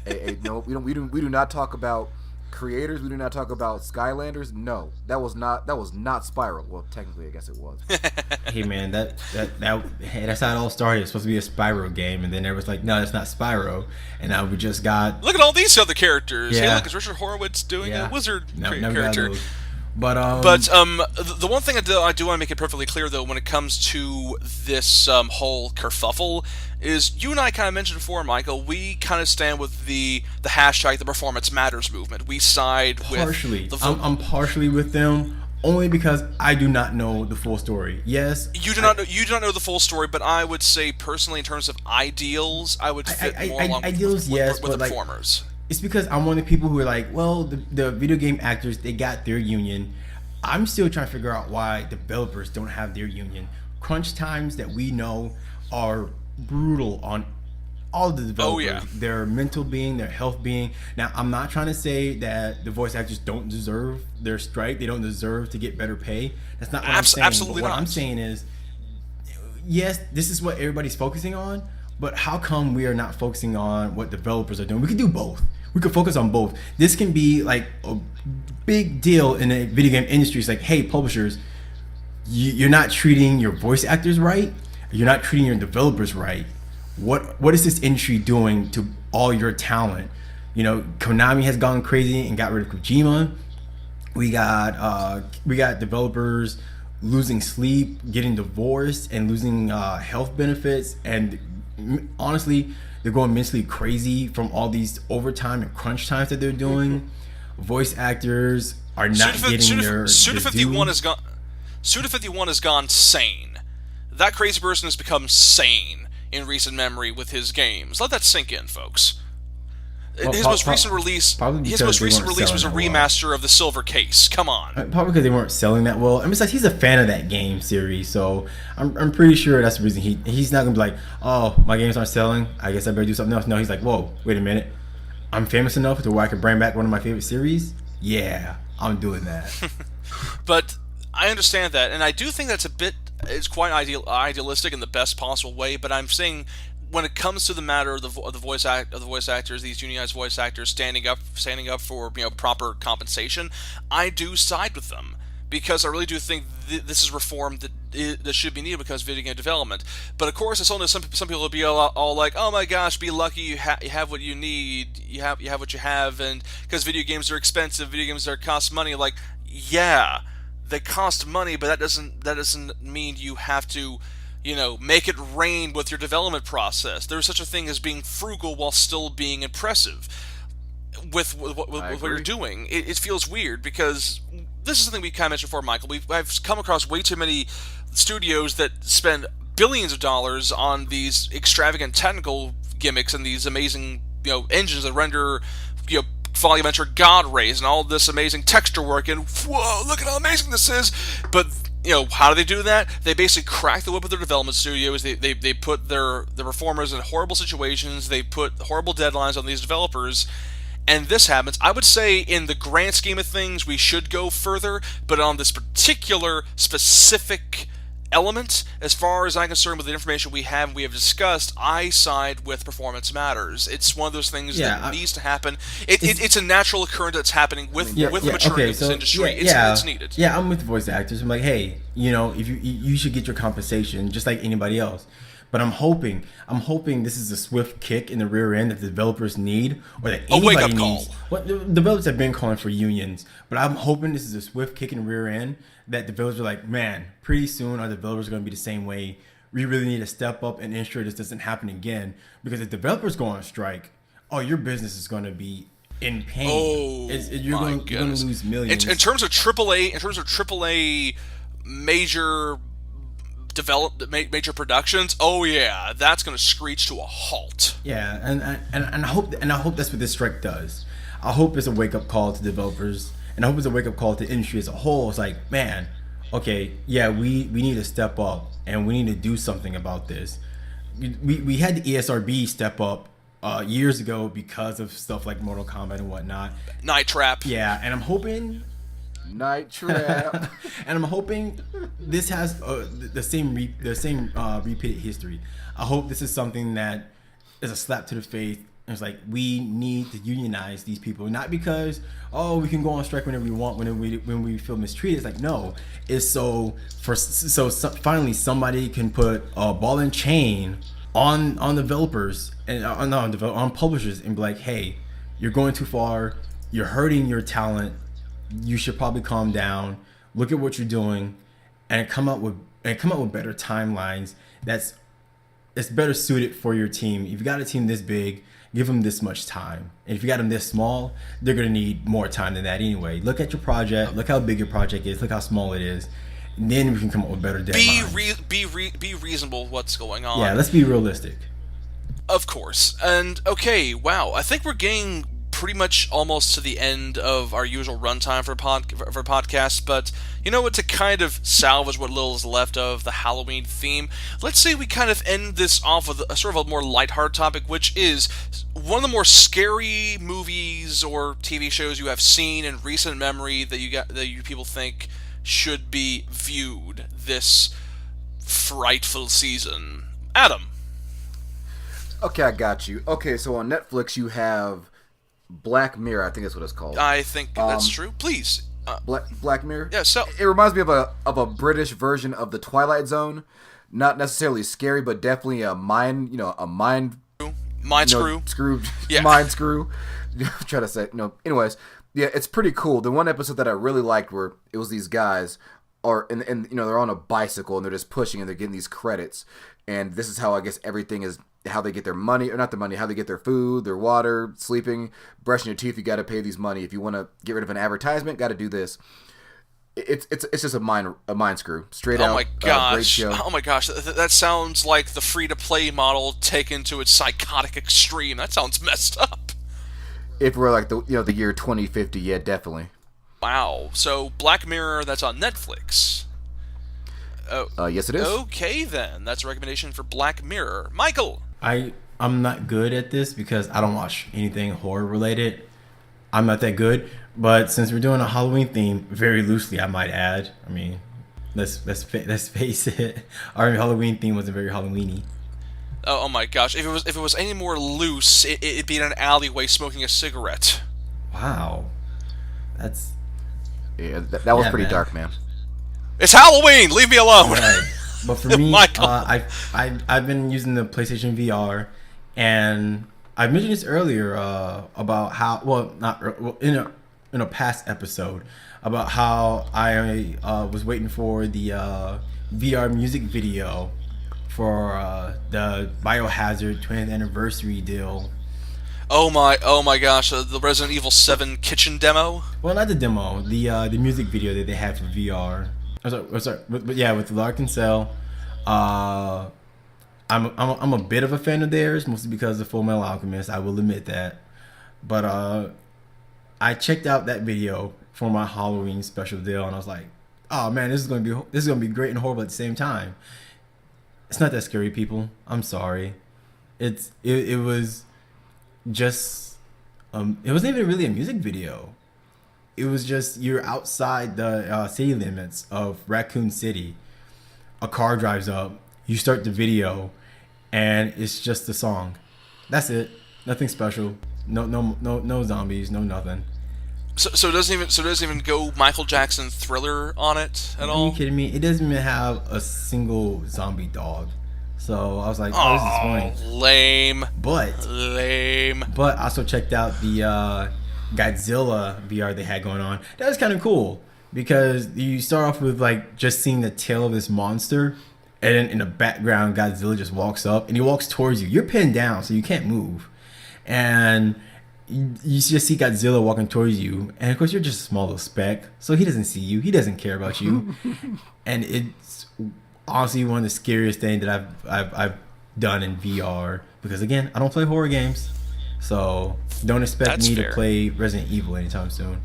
hey, no, we do not talk about creators. We do not talk about Skylanders. No, that was not Spyro. Well, technically, I guess it was. Hey man, that's how it all started. It's supposed to be a Spyro game, and then there was like, no, that's not Spyro. And now we just got look at all these other characters. Yeah, hey, look, is Richard Horowitz doing a wizard character? But the one thing I do want to make it perfectly clear though when it comes to this whole kerfuffle is you and I kind of mentioned before, Michael. We kind of stand with the hashtag the Performance Matters movement. We side partially. I'm partially with them only because I do not know the full story. Yes, you do not know the full story, but I would say personally in terms of ideals, I would fit more along ideals, with the performers. It's because I'm one of the people who are like, well, the video game actors, they got their union. I'm still trying to figure out why developers don't have their union. Crunch times that we know are brutal on all the developers. Oh, yeah. Their mental being, their health being. Now, I'm not trying to say that the voice actors don't deserve their strike. They don't deserve to get better pay. That's not what I'm saying. Absolutely but what not. I'm saying is, yes, this is what everybody's focusing on, but how come we are not focusing on what developers are doing? We could do both. We could focus on both. This can be like a big deal in the video game industry. It's like, hey, publishers, you're not treating your voice actors right. You're not treating your developers right. What is this industry doing to all your talent? You know, Konami has gone crazy and got rid of Kojima. We got developers losing sleep, getting divorced, and losing health benefits. And honestly, they're going mentally crazy from all these overtime and crunch times that they're doing. Voice actors are not getting their Suda51 has gone. Suda51 has gone sane. That crazy person has become sane in recent memory with his games. Let that sink in, folks. His most recent release was a remaster of the Silver Case. Come on. Probably because they weren't selling that well. And besides, he's a fan of that game series, so I'm pretty sure that's the reason he's not gonna be like, oh, my games aren't selling, I guess I better do something else. No, he's like, whoa, wait a minute, I'm famous enough to where I can bring back one of my favorite series. Yeah, I'm doing that. But I understand that, and I do think that's it's quite idealistic in the best possible way. But I'm saying, when it comes to the matter of the voice actors, these unionized voice actors standing up for proper compensation, I do side with them, because I really do think this is reform that should be needed because of video game development. But of course, it's only some people will be all like, oh my gosh, be lucky you have what you need, you have what you have, and because video games are expensive, video games cost money. Like, yeah, they cost money, but that doesn't mean you have to make it rain with your development process. There's such a thing as being frugal while still being impressive with what you're doing. It feels weird, because this is something we kind of mentioned before, Michael. I've come across way too many studios that spend billions of dollars on these extravagant technical gimmicks and these amazing engines that render volumetric God rays and all this amazing texture work, and whoa, look at how amazing this is. But how do they do that? They basically crack the whip of their development studios. They put their performers in horrible situations. They put horrible deadlines on these developers, and this happens. I would say, in the grand scheme of things, we should go further, but on this particular specific element, as far as I'm concerned, with the information we have discussed, I side with performance matters. It's one of those things that needs to happen. It's a natural occurrence that's happening with the maturity of this industry. It's needed. Yeah, I'm with voice actors. I'm like, hey, if you should get your compensation just like anybody else. But I'm hoping this is a swift kick in the rear end that the developers need, or that anybody needs. Well, the developers have been calling for unions, but I'm hoping this is a swift kick in the rear end that developers are like, man, pretty soon our developers are going to be the same way. We really need to step up and ensure this doesn't happen again, because if developers go on strike, your business is going to be in pain. You're going to lose millions. In terms of AAA major productions, that's going to screech to a halt. Yeah, and I hope that's what this strike does. I hope it's a wake up call to developers, and I hope it's a wake up call to the industry as a whole. It's like, man, okay, yeah, we need to step up, and we need to do something about this. We had the ESRB step up years ago because of stuff like Mortal Kombat and whatnot. Night Trap. Yeah, and I'm hoping. Night Trap. And I'm hoping this has the same repeated history. I hope this is something that is a slap to the face. And it's like, we need to unionize these people, not because we can go on strike whenever we want, when we feel mistreated. It's like, no, it's so finally somebody can put a ball and chain on developers and on publishers and be like, hey, you're going too far. You're hurting your talent. You should probably calm down, look at what you're doing, and come up with better timelines that's better suited for your team. If you got a team this big, give them this much time. And if you got them this small, they're gonna need more time than that anyway. Look at your project, look how big your project is, look how small it is, and then we can come up with better deadlines. Be reasonable with what's going on. Yeah, let's be realistic. Of course. And okay, wow, I think we're getting pretty much almost to the end of our usual runtime for podcasts, but you know what? To kind of salvage what little is left of the Halloween theme, let's say we kind of end this off with a sort of a more lighthearted topic, which is one of the more scary movies or TV shows you have seen in recent memory that you people think should be viewed this frightful season. Adam. Okay, I got you. Okay, so on Netflix you have Black Mirror. I think that's what it's called. I think that's true. Please. Black Mirror. Yeah. So it reminds me of a British version of the Twilight Zone. Not necessarily scary, but definitely a mind screw. Yeah. Mind screw. Try to say Anyways, yeah, it's pretty cool. The one episode that I really liked where it was these guys and they're on a bicycle and they're just pushing and they're getting these credits, and this is how I guess everything is. How they get their money, or not their money, how they get their food, their water, sleeping, brushing your teeth. You got to pay these money. If you want to get rid of an advertisement, got to do this. It's just a mind screw, straight out. Oh my gosh! Great show. Oh my gosh! That sounds like the free-to-play model taken to its psychotic extreme. That sounds messed up. If we're like the year 2050, yeah, definitely. Wow. So Black Mirror, that's on Netflix. Oh. Yes, it is. Okay, then. That's a recommendation for Black Mirror. Michael! I'm not good at this because I don't watch anything horror related. I'm not that good. But since we're doing a Halloween theme, very loosely, I might add. I mean, let's face it. Our Halloween theme wasn't very Halloweeny. Oh my gosh! If it was any more loose, it'd be in an alleyway smoking a cigarette. Wow, that's that was pretty dark, man. It's Halloween. Leave me alone. Right. But for me, I've been using the PlayStation VR, and I mentioned this earlier about how in a past episode about how I was waiting for the VR music video for the Biohazard 20th anniversary deal. Oh my gosh! The Resident Evil 7 kitchen demo. Well, not the demo, the music video that they had for VR. Sorry, but yeah, with Larkin Cell, I'm a bit of a fan of theirs, mostly because of Full Metal Alchemist. I will admit that, but I checked out that video for my Halloween special deal, and I was like, oh man, this is gonna be great and horrible at the same time. It's not that scary, people. I'm sorry. It was just it wasn't even really a music video. It was just you're outside the city limits of Raccoon City. A car drives up. You start the video, and it's just the song. That's it. Nothing special. No zombies. No nothing. So it doesn't even go Michael Jackson Thriller on it at all. Are you kidding me? It doesn't even have a single zombie dog. So I was like, oh, this is funny. Lame. But I also checked out the Godzilla VR they had going on. That was kind of cool because you start off with like just seeing the tail of this monster, and then in the background Godzilla just walks up and he walks towards you. You're pinned down, so you can't move, and you just see Godzilla walking towards you, and of course you're just a small little speck, so he doesn't see you. He doesn't care about you, and it's honestly one of the scariest things that I've done in VR because again I don't play horror games. So don't expect me to play Resident Evil anytime soon.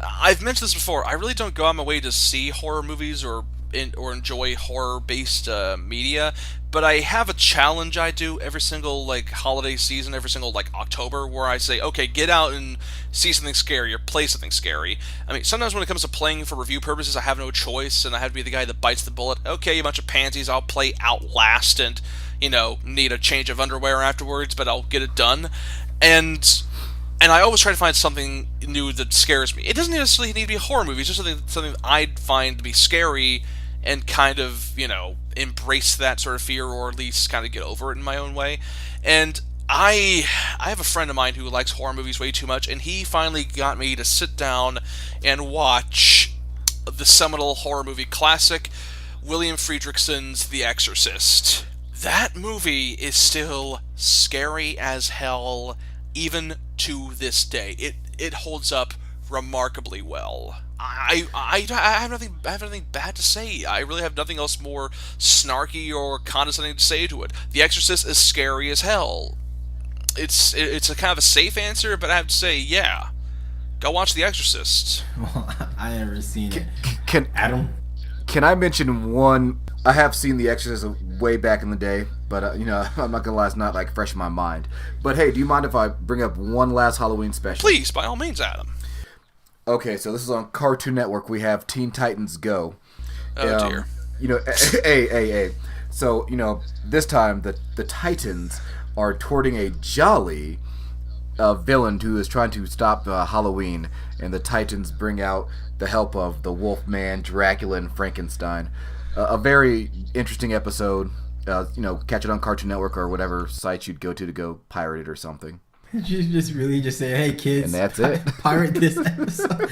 I've mentioned this before. I really don't go out my way to see horror movies or enjoy horror-based media, but I have a challenge I do every single holiday season, every single October, where I say, okay, get out and see something scary or play something scary. I mean, sometimes when it comes to playing for review purposes, I have no choice, and I have to be the guy that bites the bullet. Okay, you bunch of pansies, I'll play Outlast and need a change of underwear afterwards, but I'll get it done. And I always try to find something new that scares me. It doesn't necessarily need to be a horror movie. It's just something I'd find to be scary and kind of, embrace that sort of fear or at least kind of get over it in my own way. And I have a friend of mine who likes horror movies way too much, and he finally got me to sit down and watch the seminal horror movie classic, William Friedrichsen's The Exorcist. That movie is still scary as hell, even to this day. It holds up remarkably well. I have nothing bad to say. I really have nothing else more snarky or condescending to say to it. The Exorcist is scary as hell. it's a kind of a safe answer, but I have to say, yeah, go watch The Exorcist. Well, I never seen it. Adam? Can I mention one? I have seen The Exorcist way back in the day, but I'm not gonna lie, it's not like fresh in my mind. But hey, do you mind if I bring up one last Halloween special? Please, by all means, Adam. Okay, so this is on Cartoon Network. We have Teen Titans Go. Oh dear. Hey. So this time the Titans are torting a jolly villain who is trying to stop Halloween, and the Titans bring out the help of the Wolfman, Dracula, and Frankenstein. A very interesting episode. Catch it on Cartoon Network or whatever site you'd go to go pirate it or something. You just say, hey kids, and that's it. Pirate this episode.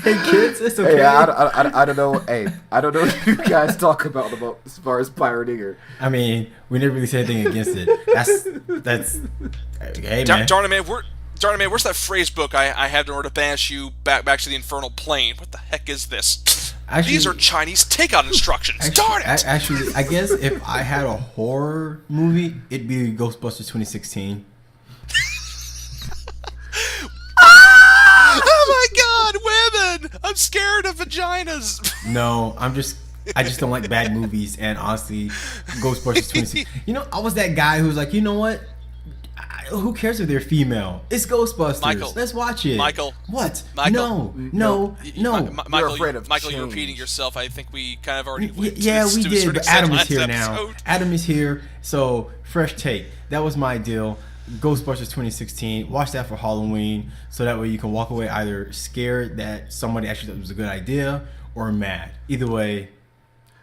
Hey kids, it's okay. Hey, I don't know. Hey, I don't know what you guys talk about as far as pirating or. I mean, we never really said anything against it. That's. Hey man. Darn it, man, where's that phrase book I had in order to banish you back to the infernal plane? What the heck is this? Actually, these are Chinese takeout instructions. Darn it! Actually, I guess if I had a horror movie, it'd be Ghostbusters 2016. Oh my God, women! I'm scared of vaginas. No, I just don't like bad movies, and honestly, Ghostbusters 2016. I was that guy who was like, you know what? Who cares if they're female? It's Ghostbusters. Michael, let's watch it. Michael, what? Michael, no. Michael, you're afraid of change. You're repeating yourself. I think we kind of already. We did. But Adam is here now. Adam is here, so fresh take. That was my deal. Ghostbusters 2016. Watch that for Halloween, so that way you can walk away either scared that somebody actually thought it was a good idea or mad. Either way,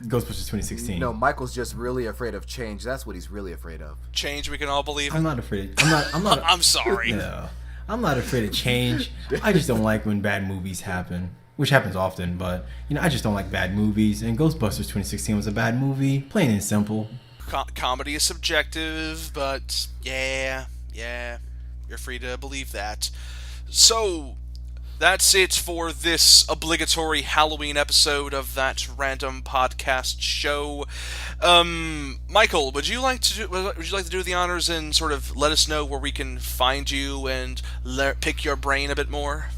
Ghostbusters 2016. No, Michael's just really afraid of change. That's what he's really afraid of. Change we can all believe in. I'm not afraid. I'm not. I'm sorry. No, I'm not afraid of change. I just don't like when bad movies happen, which happens often. But I just don't like bad movies. And Ghostbusters 2016 was a bad movie, plain and simple. Comedy is subjective, but yeah, you're free to believe that. So, that's it for this obligatory Halloween episode of that random podcast show. Michael, would you like to do the honors and sort of let us know where we can find you and pick your brain a bit more?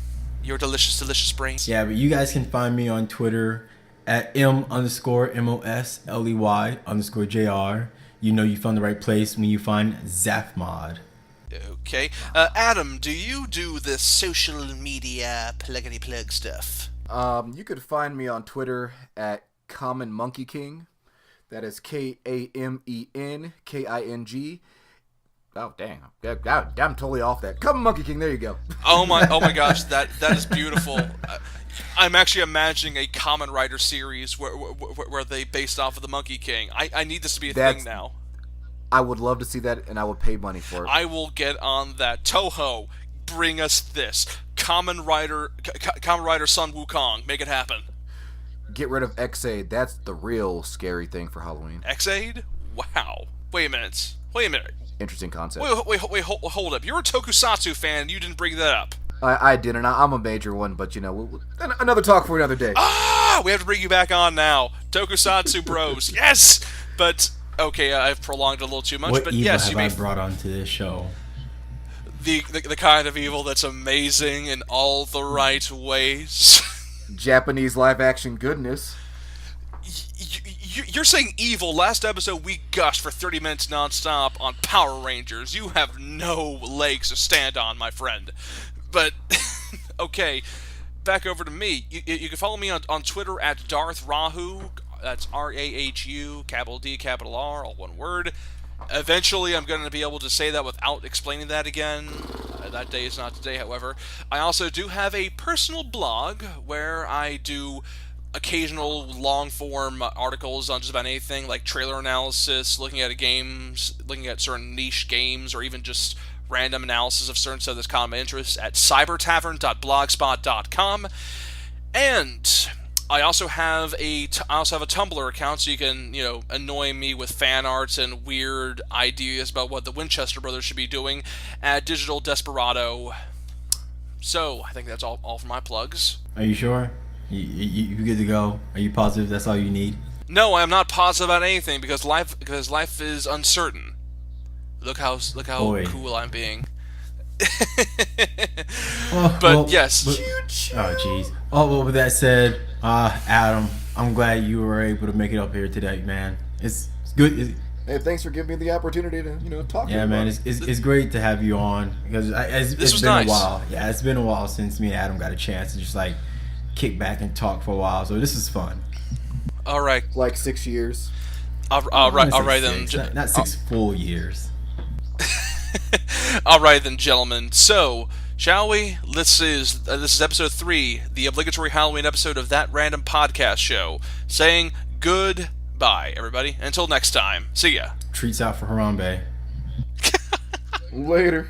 Your delicious brain. Yeah, but you guys can find me on Twitter at M_MOSLEY_JR. You found the right place when you find Zaphmod. Okay. Adam, do you do the social media pluggity-plug stuff? You could find me on Twitter at Common Monkey King. That is KAMENKING. Oh, dang. I'm totally off that. Common Monkey King, there you go. Oh my gosh, that is beautiful. I'm actually imagining a Kamen Rider series where they based off of the Monkey King. I need this to be a thing now. I would love to see that, and I would pay money for it. I will get on that. Toho, bring us this. Kamen Rider Sun Wukong. Make it happen. Get rid of X-Aid. That's the real scary thing for Halloween. X-Aid? Wow. Wait a minute. Interesting concept. Wait, hold up. You're a Tokusatsu fan, and you didn't bring that up. I didn't. I'm a major one, but another talk for another day. We have to bring you back on now. Tokusatsu bros. Yes! But, okay, I've prolonged it a little too much, what but evil yes, have I brought onto this show? The kind of evil that's amazing in all the right ways. Japanese live-action goodness. You're saying evil. Last episode, we gushed for 30 minutes nonstop on Power Rangers. You have no legs to stand on, my friend. But, okay, back over to me. You can follow me on Twitter at Darth Rahu. That's R-A-H-U, capital D, capital R, all one word. Eventually, I'm going to be able to say that without explaining that again. That day is not today, however. I also do have a personal blog where I do occasional long-form articles on just about anything, like trailer analysis, looking at certain niche games, or even just random analysis of certain stuff that's caught my interest at cybertavern.blogspot.com. And I also have a Tumblr account, so you can, annoy me with fan arts and weird ideas about what the Winchester brothers should be doing at Digital Desperado. So, I think that's all for my plugs. Are you sure? You good to go? Are you positive that's all you need? No, I am not positive about anything because life is uncertain. Look how Boy. cool I'm being. Yes. Oh, jeez. Oh, well, with that said, Adam, I'm glad you were able to make it up here today, man. It's good. Hey, thanks for giving me the opportunity to talk to you. Yeah, man, it's great to have you on because it's been nice. a while. Yeah, it's been a while since me and Adam got a chance to just like kick back and talk for a while. So this is fun. All right. Like 6 years. All right then. Not 6 full years. All right then, gentlemen. So, shall we? This is episode 3, the obligatory Halloween episode of That Random Podcast Show. Saying goodbye, everybody. Until next time. See ya. Treats out for Harambe. Later.